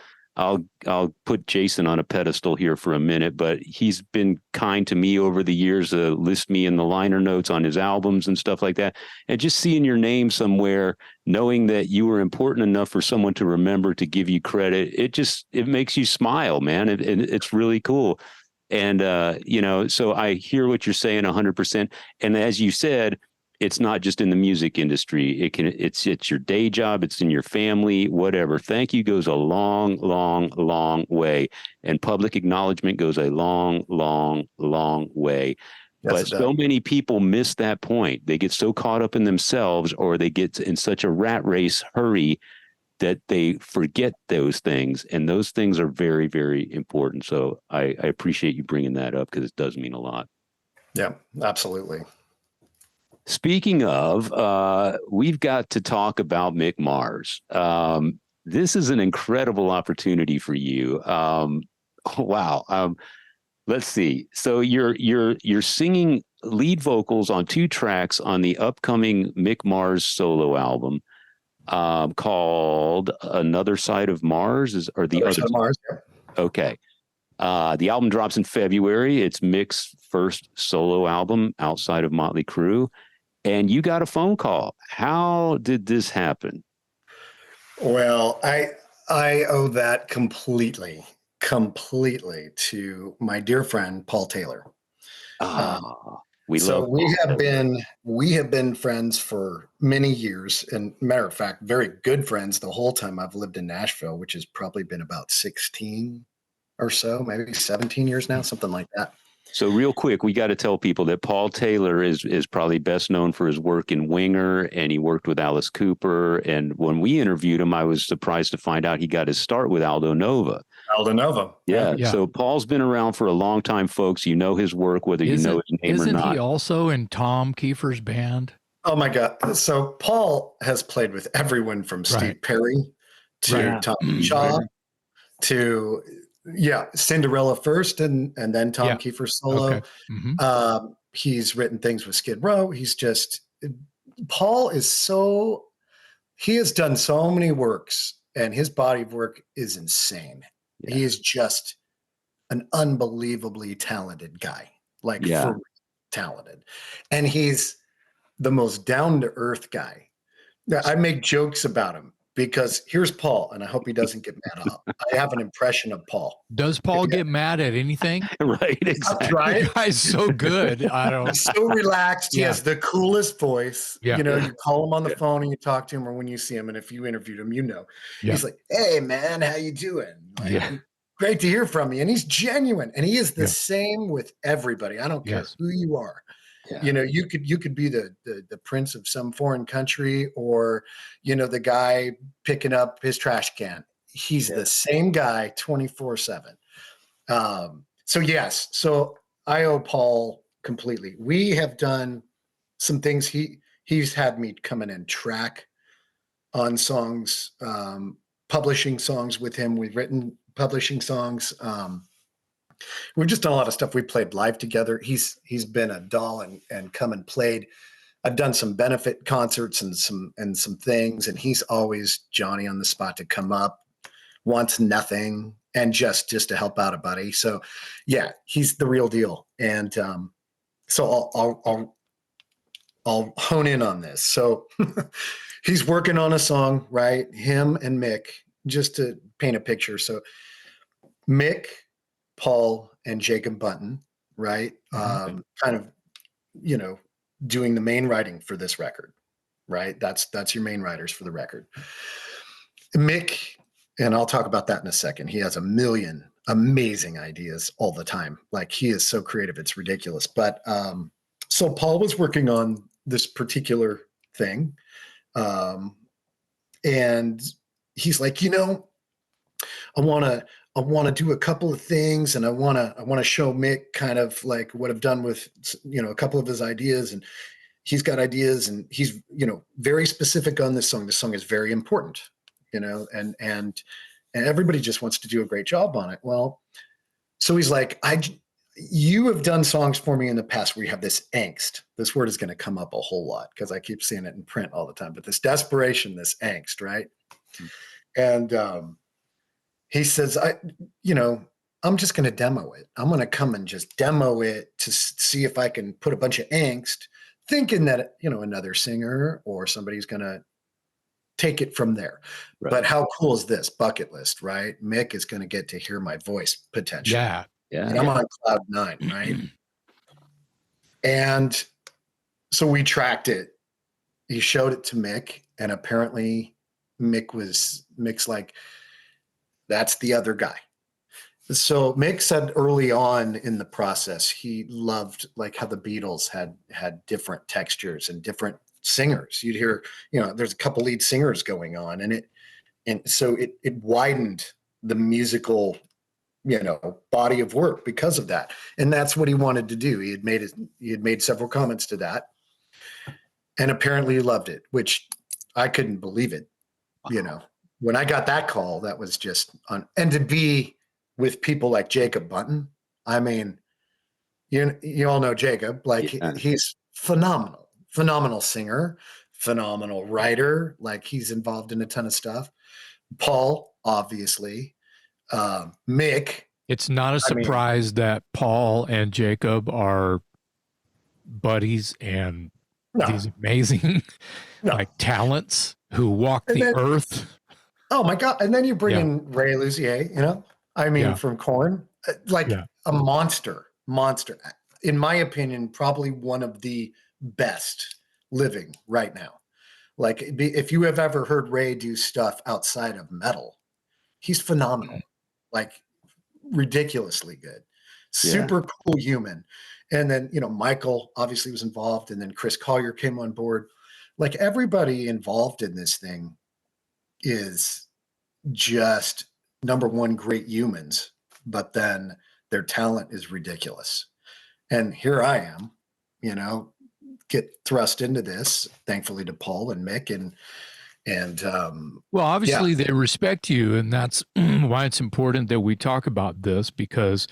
I'll put Jason on a pedestal here for a minute, but he's been kind to me over the years, list me in the liner notes on his albums and stuff like that. And just seeing your name somewhere, knowing that you were important enough for someone to remember to give you credit, it makes you smile, man. It's really cool. And, so I hear what you're saying 100%. And as you said, it's not just in the music industry. It's your day job. It's in your family, whatever. Thank you goes a long, long, long way. And public acknowledgement goes a long, long, long way. Yes, but so many people miss that point. They get so caught up in themselves, or they get in such a rat race hurry that they forget those things. And those things are very, very important. So I appreciate you bringing that up, because it does mean a lot. Yeah, absolutely. Speaking of, we've got to talk about Mick Mars. This is an incredible opportunity for you. Wow. Let's see. So you're singing lead vocals on 2 tracks on the upcoming Mick Mars solo album, called Another Side of Mars, or the Other Side of Mars. Okay. The album drops in February. It's Mick's first solo album outside of Motley Crue. And you got a phone call. How did this happen? Well, I owe that completely to my dear friend Paul Taylor. We have been friends for many years, and matter of fact, very good friends the whole time I've lived in Nashville, which has probably been about 16 or so, maybe 17 years now, something like that. So real quick, we got to tell people that Paul Taylor is probably best known for his work in Winger, and he worked with Alice Cooper. And when we interviewed him, I was surprised to find out he got his start with Aldo Nova. Aldo Nova. Yeah. So Paul's been around for a long time, folks. You know his work, whether you know his name or not. Isn't he also in Tom Kiefer's band? Oh, my God. So Paul has played with everyone from Steve Perry to Tom Shaw to... Cinderella first, and then Tom Kiefer solo. Okay. Mm-hmm. He's written things with Skid Row. Paul he has done so many works, and his body of work is insane. Yeah. He is just an unbelievably talented guy, for talented. And he's the most down-to-earth guy. I make jokes about him, because here's Paul, and I hope he doesn't get mad at I have an impression of Paul. Does Paul get mad at anything? Right, exactly. Right? The guy's so good. He's so relaxed. He has the coolest voice. Yeah. You call him on the phone and you talk to him, or when you see him, and if you interviewed him, he's like, "Hey, man, how you doing? Great to hear from you." And he's genuine, and he is the same with everybody. I don't care who you are. Yeah. You could be the prince of some foreign country, or the guy picking up his trash can. He's the same guy 24/7. So I owe Paul completely. We have done some things. He's had me come in and track on songs, publishing songs with him. We've written publishing songs. We've just done a lot of stuff. We played live together. He's been a doll and come and played. I've done some benefit concerts and some things, and he's always Johnny on the spot to come up, wants nothing, and just to help out a buddy. So he's the real deal. And so I'll hone in on this. So he's working on a song, right? Him and Mick, just to paint a picture. So Mick, Paul, and Jacob Bunton, right? Kind of, doing the main writing for this record, right? That's your main writers for the record. Mick, and I'll talk about that in a second. He has a million amazing ideas all the time. He is so creative, it's ridiculous. But so Paul was working on this particular thing, and he's like, I want to do a couple of things, and I want to show Mick kind of what I've done with, a couple of his ideas, and he's got ideas, and he's, very specific on this song. This song is very important, and everybody just wants to do a great job on it. Well, so he's like, you have done songs for me in the past where you have this angst. This word is going to come up a whole lot because I keep seeing it in print all the time, but this desperation, this angst, right? And, he says, I'm just going to demo it. I'm going to come and just demo it to see if I can put a bunch of angst, thinking that, another singer or somebody's going to take it from there. Right. But how cool is this bucket list, right? Mick is going to get to hear my voice potentially. Yeah. And I'm on cloud 9, right? And so we tracked it. He showed it to Mick, and apparently Mick's like, that's the other guy. So Mick said early on in the process, he loved like how the Beatles had different textures and different singers. You'd hear, there's a couple lead singers going on, and so it widened the musical, body of work because of that. And that's what he wanted to do. He had made several comments to that, and apparently he loved it, which I couldn't believe it. When I got that call, that was just and to be with people like Jacob Bunton. I mean, you all know Jacob, like he's phenomenal singer, phenomenal writer. Like he's involved in a ton of stuff. Paul, obviously, Mick. It's not a surprise that Paul and Jacob are buddies and these amazing like talents who walk the earth. Oh my God. And then you bring in Ray Luzier, from Korn, a monster. In my opinion, probably one of the best living right now. Like if you have ever heard Ray do stuff outside of metal, he's phenomenal, like ridiculously good, super cool human. And then, Michael obviously was involved, and then Chris Collier came on board. Like everybody involved in this thing is just number one, great humans, but then their talent is ridiculous. And here I am, get thrust into this, thankfully to Paul and Mick and well, obviously they respect you, and that's why it's important that we talk about this, because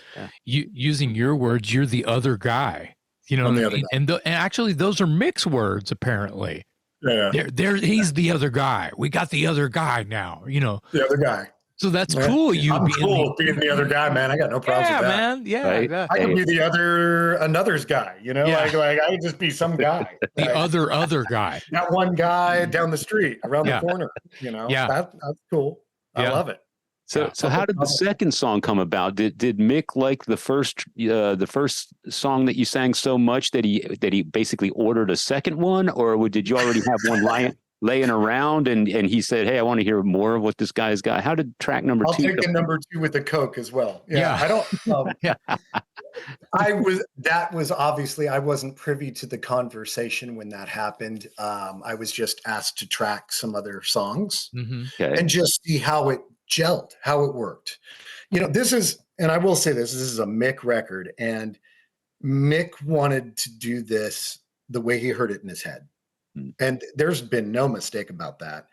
using your words, you're the other guy, and actually those are Mick's words, apparently. He's the other guy. We got the other guy now, the other guy. So that's cool. I'm cool being the other guy, man. I got no problems with that. Man. Yeah, right? I can be the another's guy, like I can just be some guy. The other guy. That one guy down the street, around the corner, that's cool. I love it. So how did the second song come about? Did Mick like the first song that you sang so much that he basically ordered a second one, or did you already have one laying around and he said, hey, I want to hear more of what this guy's got? How did track number 2? I'll take the number 2 with the Coke as well. I don't that was obviously, I wasn't privy to the conversation when that happened. I was just asked to track some other songs and just see how it gelled, how it worked. This is, and I will say this is a Mick record, and Mick wanted to do this the way he heard it in his head. And there's been no mistake about that.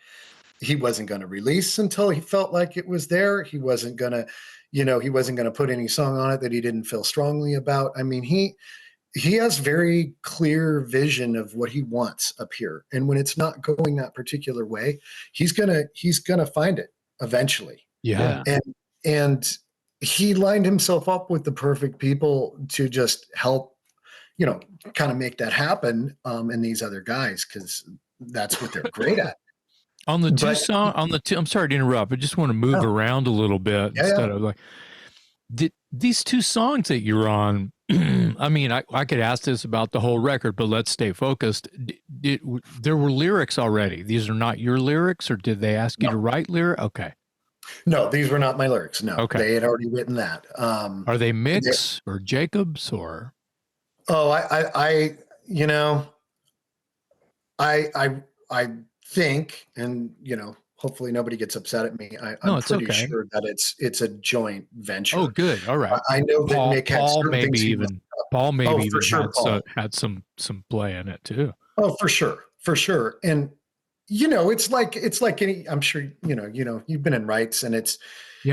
He wasn't going to release until he felt like it was there. He wasn't going to, put any song on it that he didn't feel strongly about. I mean, he has very clear vision of what he wants up here. And when it's not going that particular way, he's going to find it eventually. Yeah. And he lined himself up with the perfect people to just help, kind of make that happen. And these other guys, because that's what they're great at. On the two, I'm sorry to interrupt. I just want to move around a little bit instead of like, these 2 songs that you're on. I mean, I could ask this about the whole record, but let's stay focused. There were lyrics already. These are not your lyrics, or did they ask you to write lyrics? Okay. No, these were not my lyrics. No, they had already written that. Are they Mick's or Jacob's or? Oh, I think, and hopefully nobody gets upset at me. I'm pretty sure that it's a joint venture. Oh, good. All right. I know that Mick had certain things. Paul had some play in it too. Oh, for sure. And it's like any. I'm sure you've been in writes, and it's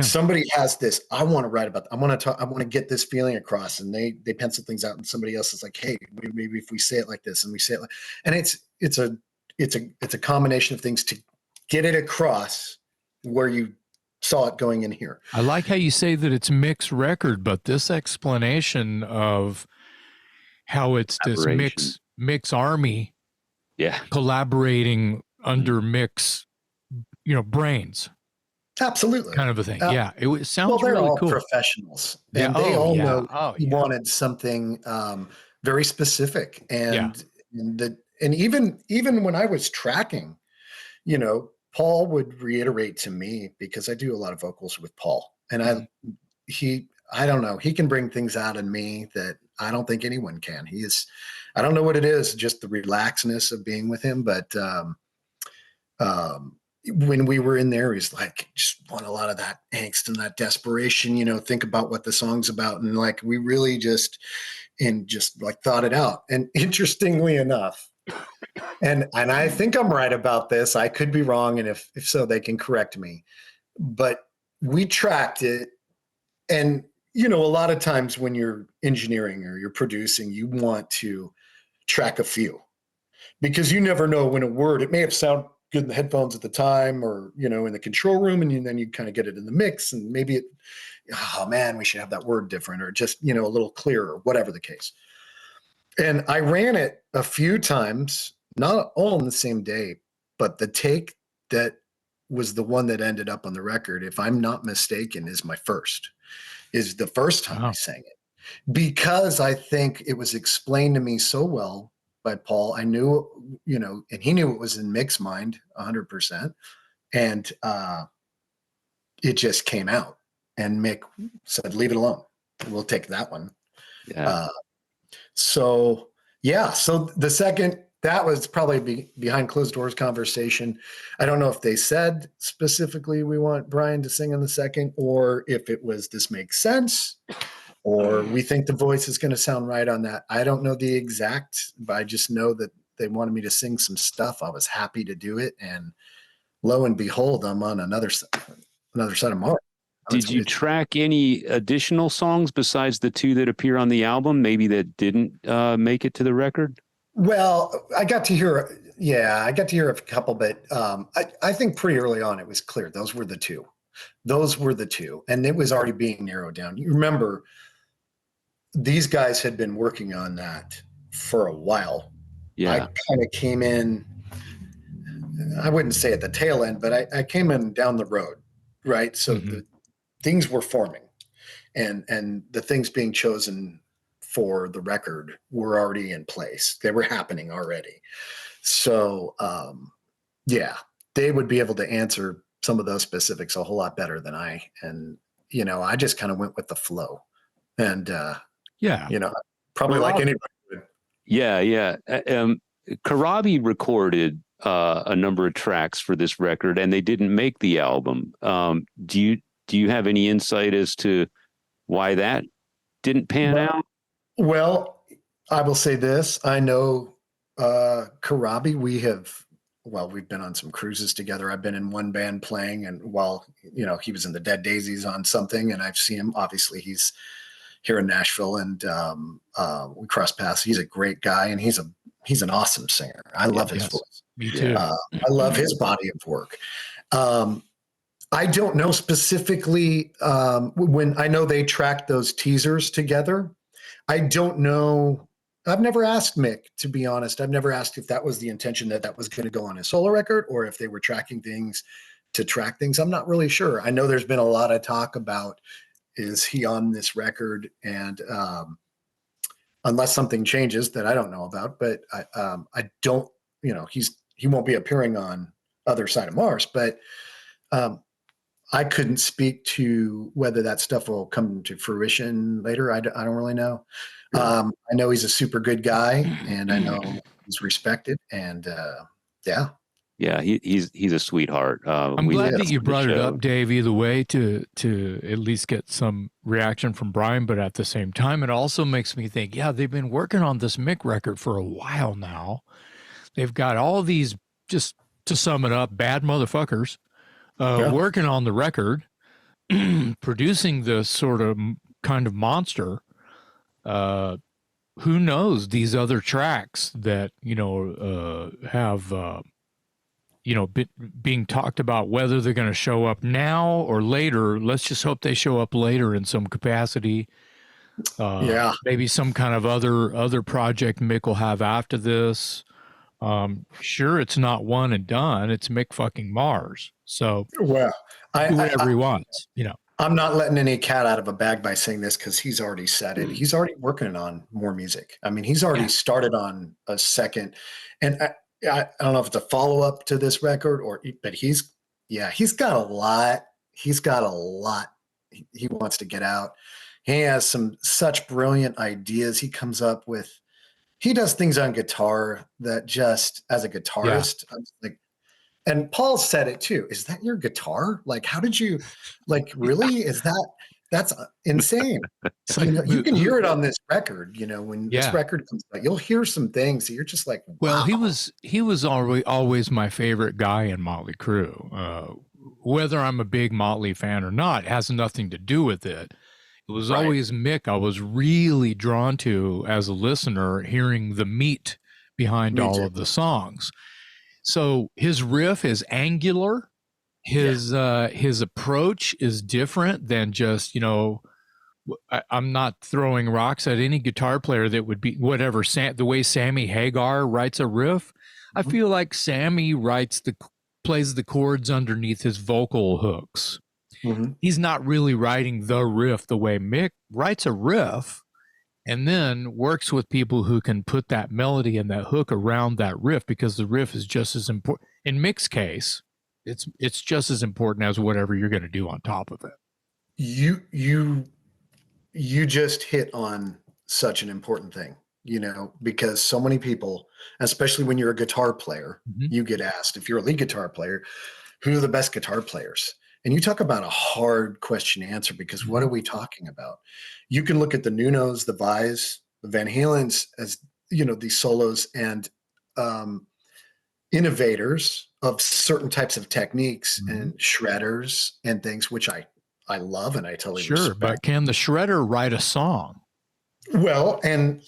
somebody has this. I want to write about. I want to get this feeling across, and they pencil things out, and somebody else is like, hey, maybe if we say it like this, and we say it like, and it's a combination of things to get it across where you saw it going in here. I like how you say that it's Mick's record, but this explanation of how it's this Mick's army collaborating under Mick's, brains. Absolutely. Kind of a thing. Yeah. It sounds they're really all cool. Professionals. And they all know he wanted something very specific. And even when I was tracking, Paul would reiterate to me, because I do a lot of vocals with Paul, and I don't know, he can bring things out in me that I don't think anyone can. I don't know what it is, just the relaxedness of being with him. But when we were in there, he's like, just want a lot of that angst and that desperation, think about what the song's about. And like, we really just thought it out. And interestingly enough, and I think I'm right about this, I could be wrong. And if so, they can correct me, but we tracked it. And, a lot of times when you're engineering or you're producing, you want to track a feel, because you never know when a word, it may have sounded good in the headphones at the time, or, in the control room, and then you kind of get it in the mix, and maybe oh man, we should have that word different, or just, a little clearer, whatever the case. And I ran it a few times, not all on the same day, but the take that was the one that ended up on the record, if I'm not mistaken, is the first time I sang it, because I think it was explained to me so well by Paul. I knew, and he knew it was in Mick's mind 100%. And it just came out, and Mick said, leave it alone. We'll take that one. Yeah. So the second, that was probably behind closed doors conversation. I don't know if they said specifically, we want Brian to sing in the second, or if it was, this makes sense, or we think the voice is going to sound right on that. I don't know the exact, but I just know that they wanted me to sing some stuff. I was happy to do it. And lo and behold, I'm on another side of Mars. Did you track any additional songs besides the two that appear on the album, maybe that didn't make it to the record? Well, I got to hear a couple, but I think pretty early on it was clear those were the two. And it was already being narrowed down. You remember, these guys had been working on that for a while. Yeah. I kind of came in, I wouldn't say at the tail end, but I came in down the road, right? So the things were forming, and the things being chosen for the record were already in place. They were happening already. So, they would be able to answer some of those specifics a whole lot better than I. And, I just kind of went with the flow. And, probably like anybody would. Yeah. Karabi recorded a number of tracks for this record, and they didn't make the album. Do you have any insight as to why that didn't pan out? Well, I will say this. I know Karabi, we've been on some cruises together. I've been in one band playing, and while, he was in the Dead Daisies on something, and I've seen him, obviously he's here in Nashville, and we cross paths. He's a great guy, and he's an awesome singer. I love his voice. Me too. I love his body of work. I don't know specifically when I know they tracked those teasers together. I don't know. I've never asked Mick, to be honest. I've never asked if that was the intention, that was going to go on his solo record, or if they were tracking things to track things. I'm not really sure. I know there's been a lot of talk about, is he on this record? And unless something changes that I don't know about, but I don't, he won't be appearing on Other Side of Mars, but I couldn't speak to whether that stuff will come to fruition later. I don't really know. I know he's a super good guy, and I know he's respected, and Yeah, he's a sweetheart. I'm glad that you brought it up, Dave, either way, to at least get some reaction from Brian, but at the same time, it also makes me think, they've been working on this Mick record for a while now. They've got all these, just to sum it up, bad motherfuckers working on the record, producing this sort of kind of monster. Who knows these other tracks that, have being talked about, whether they're going to show up now or later. Let's just hope they show up later in some capacity. Maybe some kind of other project Mick will have after this. Sure, it's not one and done. It's Mick fucking Mars. So do whatever he wants, I'm not letting any cat out of a bag by saying this, because he's already said it. He's already working on more music. I mean, he's already started on a second, and I don't know if it's a follow-up to this record but he's got a lot. He's got a lot he wants to get out. He has such brilliant ideas he comes up with. He does things on guitar that just, as a guitarist, I'm like, and Paul said it too. Is that your guitar? Like, how did you, like, really? That's insane. So, you can hear it on this record, when this record comes out, you'll hear some things that you're just like, wow. Well, he was always my favorite guy in Motley Crue. Whether I'm a big Motley fan or not has nothing to do with it. It was always Mick I was really drawn to as a listener, hearing the meat behind all of the songs. So his riff is angular. His approach is different than just, I'm not throwing rocks at any guitar player that would be whatever. The way Sammy Hagar writes a riff, I feel like Sammy plays the chords underneath his vocal hooks. He's not really writing the riff the way Mick writes a riff, and then works with people who can put that melody and that hook around that riff, because the riff is just as important. In Mick's case, it's just as important as whatever you're going to do on top of it. You just hit on such an important thing, because so many people, especially when you're a guitar player, you get asked, if you're a lead guitar player, who are the best guitar players? And you talk about a hard question to answer, because what are we talking about? You can look at the Nunos, the Vais, the Van Halens as, these solos and innovators of certain types of techniques and shredders and things, which I love and I totally respect. But can the shredder write a song? Well, and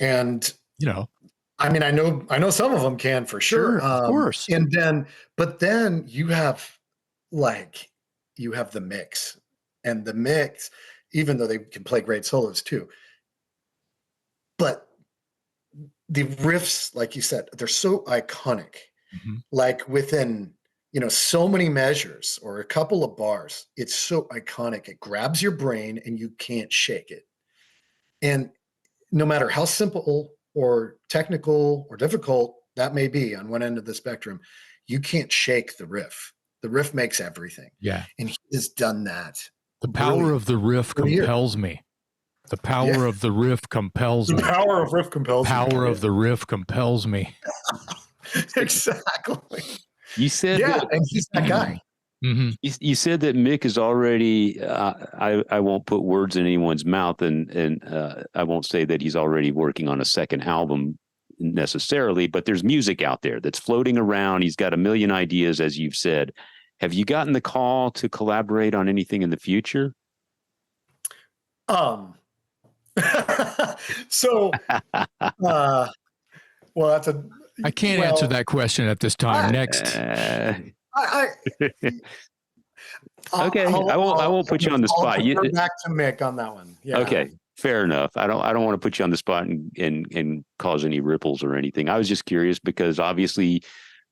I mean, I know some of them can for sure. Of course. But then you have the mix, and the mix, even though they can play great solos too, but the riffs, like you said, they're so iconic. Like within, so many measures or a couple of bars, it's so iconic. It grabs your brain and you can't shake it. And no matter how simple or technical or difficult that may be on one end of the spectrum, you can't shake the riff. The riff makes everything. Yeah. And he has done that. The power of the riff compels me. The power of the riff compels me. The power of riff compels me. Power of the riff compels me. Exactly. You said and he's that guy. You said that Mick is already, I won't put words in anyone's mouth, and I won't say that he's already working on a second album necessarily, but there's music out there that's floating around. He's got a million ideas, as you've said. Have you gotten the call to collaborate on anything in the future? So, well, that's I can't answer that question at this time. Next. Okay, I won't put you on the spot. I'll back to Mick on that one. Yeah. Okay, fair enough. I don't want to put you on the spot and cause any ripples or anything. I was just curious because obviously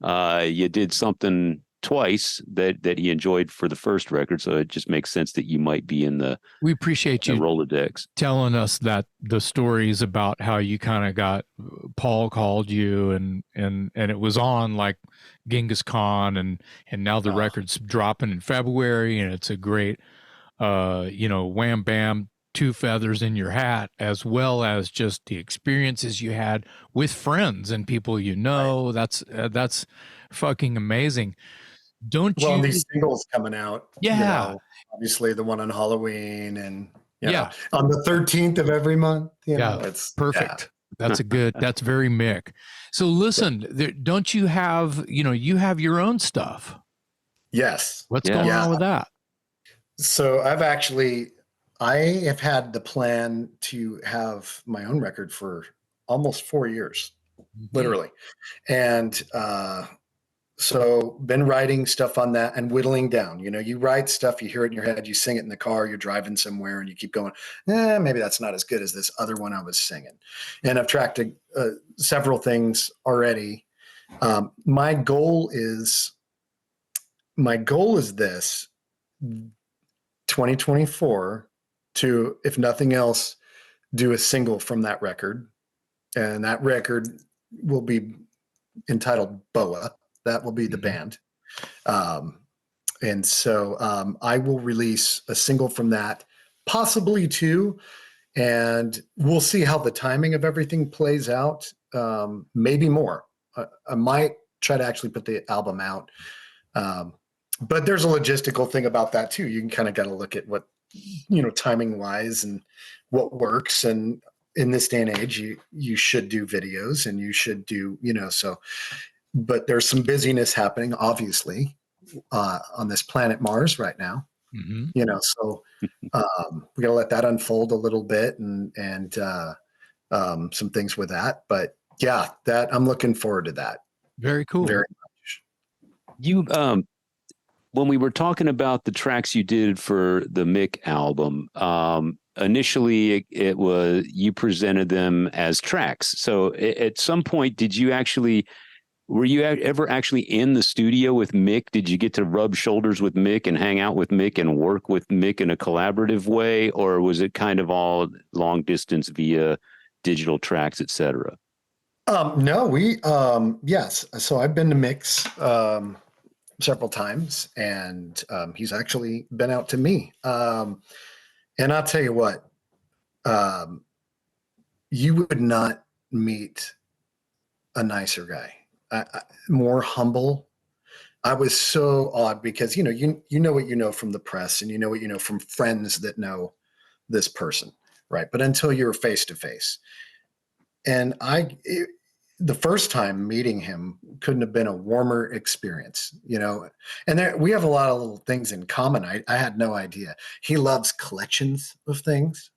you did something twice that he enjoyed for the first record, so it just makes sense that you might be in the. We appreciate you Rolodex telling us that the stories about how you kind of got Paul called you and it was on like Genghis Khan and now the record's dropping in February and it's a great wham bam, two feathers in your hat, as well as just the experiences you had with friends and people Right. That's fucking amazing. Well, these singles coming out. Yeah. Obviously the one on Halloween and on the 13th of every month. It's perfect. Yeah. That's very Mick. So listen, don't you have, you have your own stuff. Yes. What's going on with that? So I have had the plan to have my own record for almost 4 years, literally. And, So been writing stuff on that and whittling down. You write stuff, you hear it in your head, you sing it in the car, you're driving somewhere, and you keep going, maybe that's not as good as this other one I was singing. And I've tracked several things already. My goal is this 2024 to, if nothing else, do a single from that record. And that record will be entitled Boa. That will be the band. And so I will release a single from that, possibly two, and we'll see how the timing of everything plays out. Maybe more. I might try to actually put the album out. But there's a logistical thing about that too. You can kind of got to look at what, timing wise and what works. And in this day and age, you should do videos and you should do, but there's some busyness happening, obviously, on this planet Mars right now. So we got to let that unfold a little bit and some things with that. But yeah, that I'm looking forward to that. Very cool. Very much. You, when we were talking about the tracks you did for the Mick album, initially it was, you presented them as tracks. So at some point, were you ever actually in the studio with Mick? Did you get to rub shoulders with Mick and hang out with Mick and work with Mick in a collaborative way? Or was it kind of all long distance via digital tracks, et cetera? No, yes. So I've been to Mick's several times, and he's actually been out to me. And I'll tell you what, you would not meet a nicer guy. More humble. I was so awed because you know what you know from the press, and you know what you know from friends that know this person, right? But until you're face to face, and the first time meeting him couldn't have been a warmer experience, And we have a lot of little things in common. I had no idea. He loves collections of things,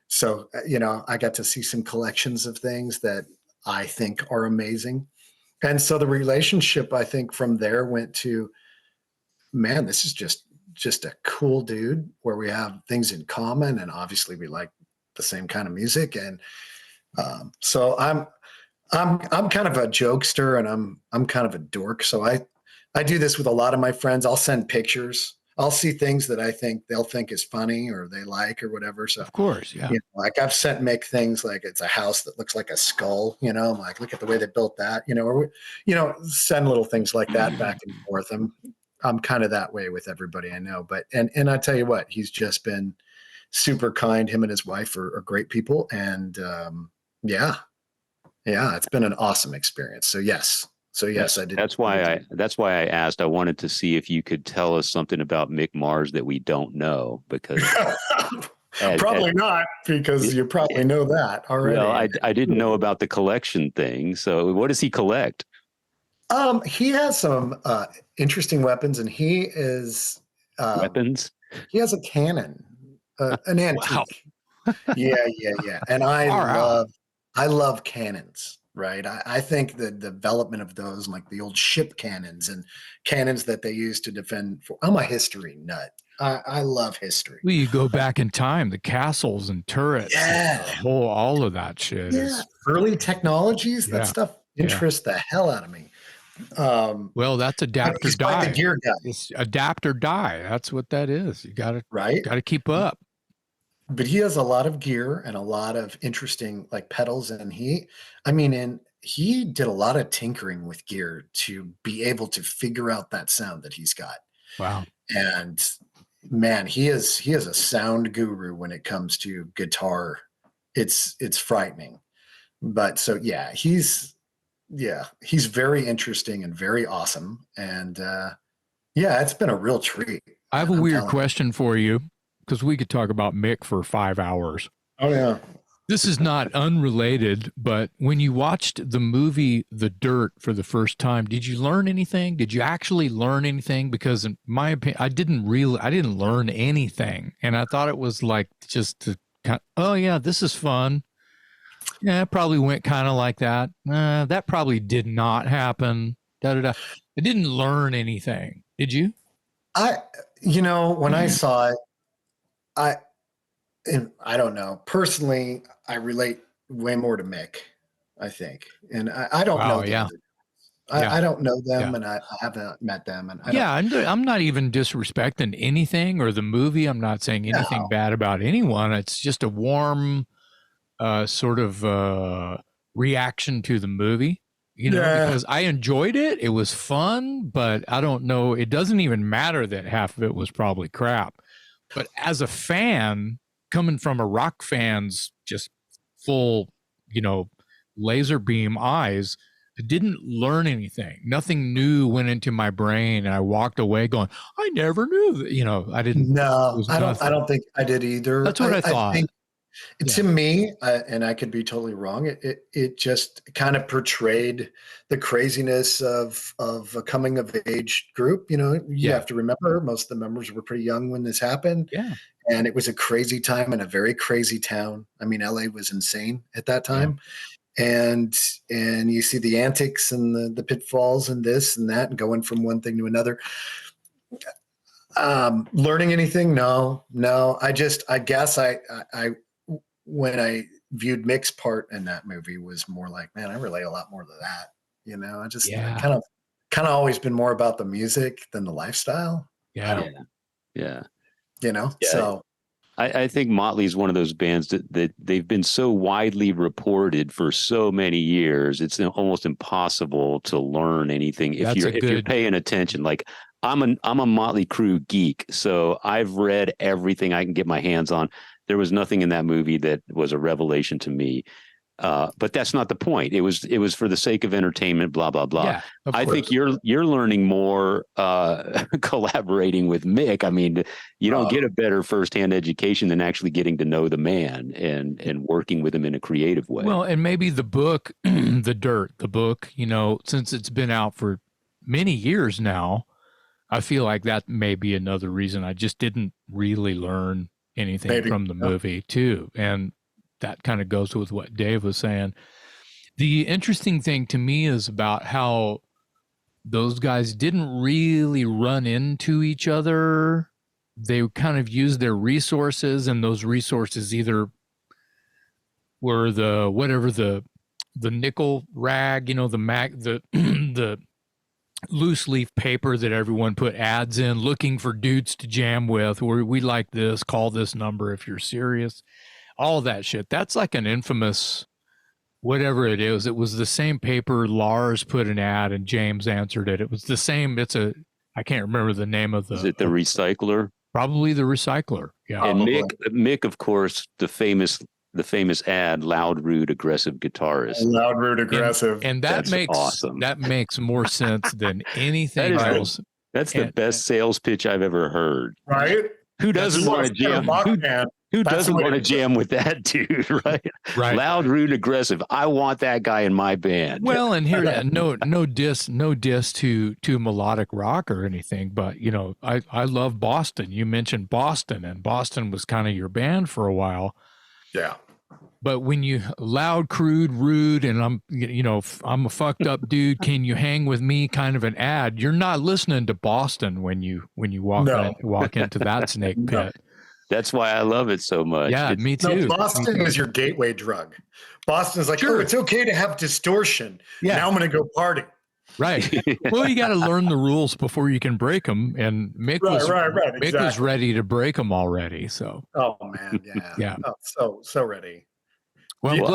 so I got to see some collections of things that I think are amazing. And so the relationship, I think, from there went to, man, this is just a cool dude where we have things in common, and obviously we like the same kind of music. And so I'm kind of a jokester, and I'm kind of a dork. So I do this with a lot of my friends. I'll send pictures. I'll see things that I think they'll think is funny or they like or whatever. So of course, yeah. Like I've sent Mick things like it's a house that looks like a skull, I'm like, look at the way they built that, or, send little things like that back and forth. I'm kind of that way with everybody I know, but, and I tell you what, he's just been super kind. Him and his wife are great people. And yeah, it's been an awesome experience. So yes, I did. That's why I asked. I wanted to see if you could tell us something about Mick Mars that we don't know, because probably not, because you probably know that already. Well, I didn't know about the collection thing. So what does he collect? He has some interesting weapons, and he is weapons. He has a cannon, an antique. Wow. Yeah. And I love cannons. Right. I think the development of those, like the old ship cannons and cannons that they used to defend. I'm a history nut. I love history. Well, you go back in time, the castles and turrets, all of that shit. Yeah. Early technologies, that stuff interests the hell out of me. Well, that's adapt or die. The gear guy. It's adapt or die. That's what that is. You got to keep up. But he has a lot of gear and a lot of interesting like pedals, and he did a lot of tinkering with gear to be able to figure out that sound that he's got. Wow. And man, he is a sound guru when it comes to guitar. It's frightening. But so yeah, he's very interesting and very awesome. And it's been a real treat. I have a weird question for you, because we could talk about Mick for 5 hours. Oh, yeah. This is not unrelated, but when you watched the movie The Dirt for the first time, did you learn anything? Did you actually learn anything? Because in my opinion, I didn't learn anything. And I thought it was like just to this is fun. Yeah, it probably went kind of like that. That probably did not happen. I didn't learn anything. Did you? When I saw it, I don't know. Personally, I relate way more to Mick, I think. And I don't know the other. I don't know them, and I haven't met them. And I'm not even disrespecting anything or the movie. I'm not saying anything bad about anyone. It's just a warm sort of reaction to the movie, because I enjoyed it. It was fun, but I don't know. It doesn't even matter that half of it was probably crap. But as a fan, coming from a rock fan's just full, laser beam eyes, I didn't learn anything. Nothing new went into my brain, and I walked away going, I never knew that, I didn't. No, I don't think I did either. That's what I thought. Think, to me, and I could be totally wrong, it just kind of portrayed the craziness of a coming of age group. You have to remember most of the members were pretty young when this happened. Yeah. And it was a crazy time in a very crazy town. I mean, LA was insane at that time. And you see the antics and the pitfalls and this and that, and going from one thing to another. Learning anything? No. I guess when I viewed Mick's part in that movie was more like, man, I relate a lot more to that. I just kind of always been more about the music than the lifestyle. Yeah. So I think Motley is one of those bands that they've been so widely reported for so many years. It's almost impossible to learn anything if you're paying attention. Like I'm a Motley Crue geek, so I've read everything I can get my hands on. There was nothing in that movie that was a revelation to me. But that's not the point. It was for the sake of entertainment, blah, blah, blah. Yeah, I think you're learning more collaborating with Mick. I mean, you don't get a better firsthand education than actually getting to know the man and working with him in a creative way. Well, and maybe the book, the book, since it's been out for many years now, I feel like that may be another reason I just didn't really learn anything from the movie too. And that kind of goes with what Dave was saying. The interesting thing to me is about how those guys didn't really run into each other. They kind of used their resources, and those resources either were the nickel rag, the loose leaf paper that everyone put ads in, looking for dudes to jam with, where we like this, call this number if you're serious. All that shit. That's like an infamous, whatever it is. It was the same paper. Lars put an ad and James answered it. It was the same. I can't remember the name of the. Is it the Recycler? Probably the Recycler. Yeah. And Mick, of course, the famous ad, loud, rude, aggressive guitarist. Loud, rude, aggressive. And that makes awesome. That makes more sense than anything else. That's the best sales pitch I've ever heard. Right? Who doesn't want to jam? Who doesn't want to jam with that dude, right? Right. Loud, rude, aggressive. I want that guy in my band. Well, and here, no diss to melodic rock or anything, but I love Boston. You mentioned Boston, and Boston was kind of your band for a while. Yeah. But when you loud, crude, rude, and I'm a fucked up dude, can you hang with me? Kind of an ad. You're not listening to Boston when you walk into that snake pit. That's why I love it so much. Yeah, me too. Boston is your gateway drug. Boston's like, sure. Oh, it's okay to have distortion. Yeah. Now I'm going to go party. Right. Well, you got to learn the rules before you can break them. And Mick was ready to break them already. So. Oh man, yeah. Yeah. Oh, so ready. Well,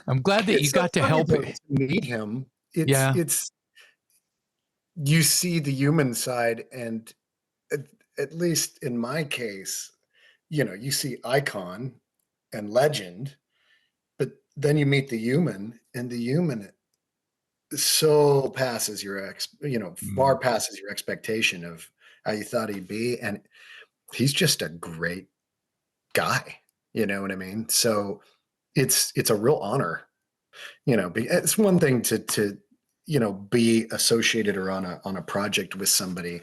I'm glad that you got to help it. Meet him. It's you see the human side, and at least in my case, you see icon and legend, but then you meet the human, and the human so passes your far passes your expectation of how you thought he'd be, and he's just a great guy. You know what I mean? So it's a real honor. It's one thing to be associated or on a project with somebody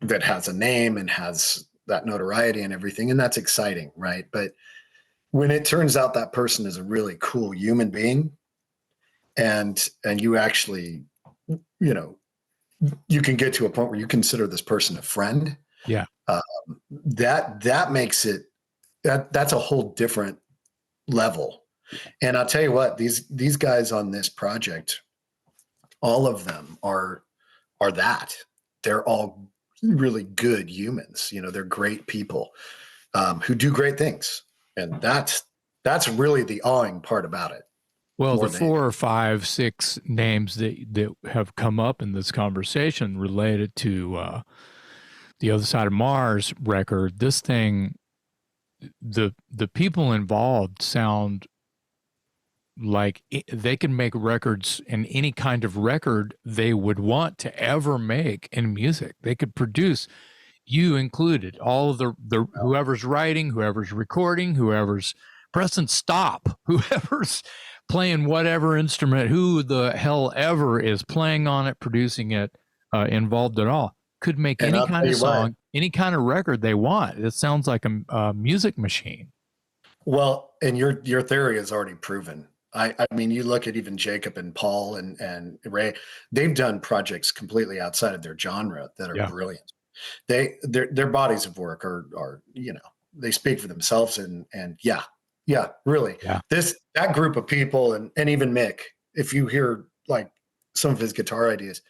that has a name and has that notoriety and everything, and that's exciting, right? But when it turns out that person is a really cool human being, and you actually you can get to a point where you consider this person a friend. Yeah. That makes it, that's a whole different level. And I'll tell you what, these guys on this project, all of them are that. They're all really good humans. You know, they're great people who do great things. And that's really the awing part about it. Well, the 4 or 5, 6 names that have come up in this conversation related to the Other Side of Mars record, this thing, the people involved sound like they can make records in any kind of record they would want to ever make in music. They could produce, you included, all of the whoever's writing, whoever's recording, whoever's pressing stop, whoever's playing whatever instrument, who the hell ever is playing on it, producing it, involved at all, could make any kind of song, any kind of record they want. It sounds like a music machine. Well, and your theory is already proven. I mean, you look at even Jacob and Paul and Ray, they've done projects completely outside of their genre that are brilliant. Their bodies of work are, you know, they speak for themselves and really. Yeah. That group of people and even Mick, if you hear like some of his guitar ideas,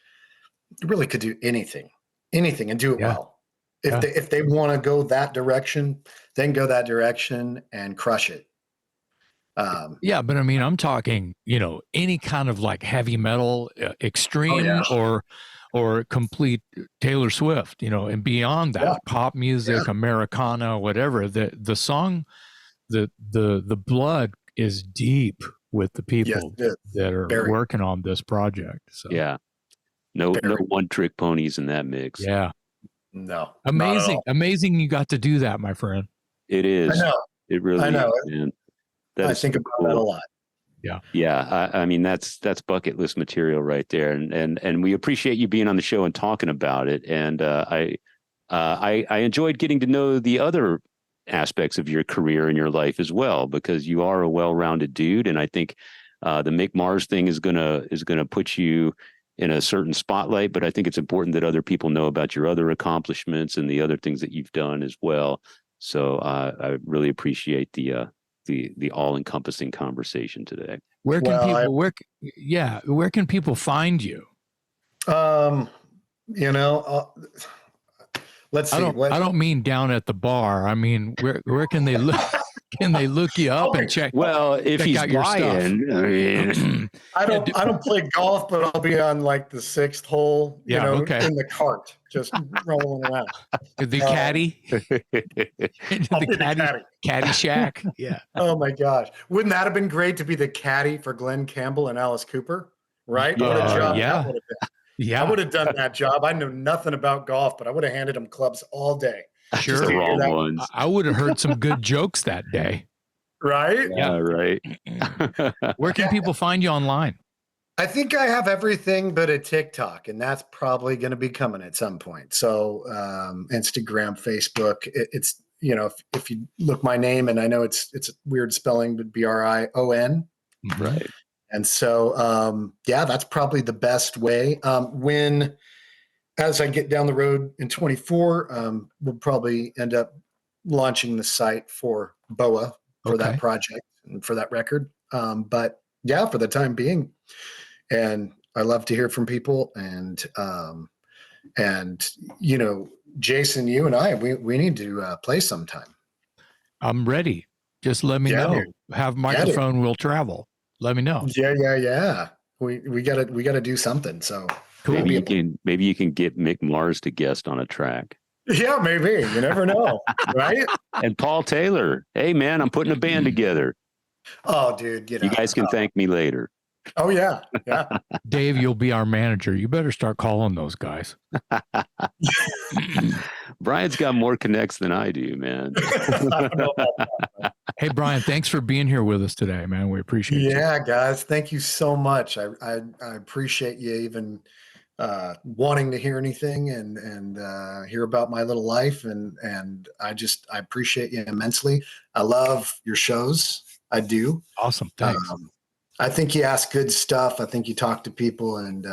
really could do anything and do it well. If they want to go that direction, then go that direction and crush it. But I mean, I'm talking, you know, any kind of like heavy metal, extreme or complete Taylor Swift, you know, and beyond that, pop music, Americana, whatever. The song, the blood is deep with the people that are working on this project. So no one trick ponies in that mix. Yeah. No. Amazing you got to do that, my friend. It is. I know. It really is, man. I think about that a lot. Yeah. I mean, that's bucket list material right there. And we appreciate you being on the show and talking about it. And I enjoyed getting to know the other aspects of your career and your life as well, because you are a well-rounded dude. And I think the Mick Mars thing is gonna put you in a certain spotlight, but I think it's important that other people know about your other accomplishments and the other things that you've done as well. So I really appreciate the all-encompassing conversation today. Where can people find you? You know, let's see. I don't mean down at the bar. I mean, where can they look? Can they look you up and check? Well, if he's buying, I mean, I don't play golf, but I'll be on like the 6th hole, in the cart, just rolling around. The caddy, the caddy shack. Yeah. Oh my gosh, wouldn't that have been great to be the caddy for Glenn Campbell and Alice Cooper? Right? What a job that would have been. Yeah, I would have done that job. I knew nothing about golf, but I would have handed them clubs all day. Sure. The wrong ones. I would have heard some good jokes that day. Right? Yeah, right. Where can people find you online? I think I have everything but a TikTok, and that's probably going to be coming at some point. So Instagram, Facebook, it's, you know, if you look my name, and I know it's weird spelling, but Brion. Right. And so, that's probably the best way. As I get down the road in 24, we'll probably end up launching the site for BOA for that project and for that record. But for the time being, and I love to hear from people and you know, Jason, you and I, we need to play sometime. I'm ready. Just let me know. Have microphone will travel. Let me know. Yeah. We gotta do something. So cool. Maybe you can get Mick Mars to guest on a track. Yeah, maybe. You never know, right? And Paul Taylor. Hey, man, I'm putting a band together. Oh, dude, you guys can thank me later. Oh yeah. Dave, you'll be our manager. You better start calling those guys. Brian's got more connects than I do, man. I don't know about that. Hey, Brian, thanks for being here with us today, man. We appreciate it. Yeah, guys, thank you so much. I appreciate you even wanting to hear anything and hear about my little life, and I appreciate you immensely. I love your shows. I do. Awesome. Thanks. I think you ask good stuff. I think you talk to people, and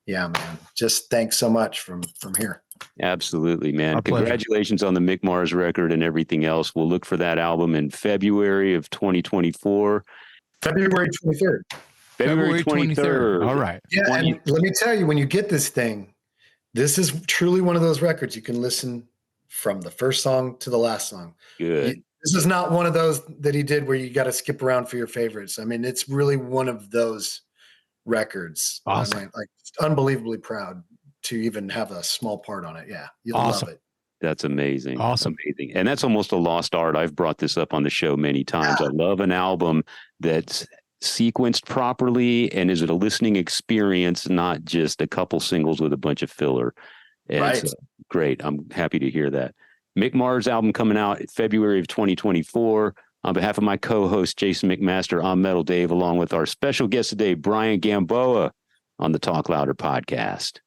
Yeah, man. Just thanks so much from here. Absolutely, man. Our pleasure. Congratulations on the Mick Mars record and everything else. We'll look for that album in February of 2024. February 23rd. February 23rd. All right. Yeah, and let me tell you, when you get this thing, this is truly one of those records you can listen from the first song to the last song. Good. This is not one of those that he did where you got to skip around for your favorites. I mean, it's really one of those records. Awesome. I'm like unbelievably proud to even have a small part on it. Yeah, you'll Awesome. love it. That's amazing. Awesome. Amazing. And that's almost a lost art. I've brought this up on the show many times. Yeah. I love an album that's sequenced properly and is it a listening experience, not just a couple singles with a bunch of filler. And Right. Great. I'm happy to hear that. Mick Mars album coming out in February of 2024. On behalf of my co-host, Jason McMaster, I'm Metal Dave, along with our special guest today, Brion Gamboa on the Talk Louder podcast.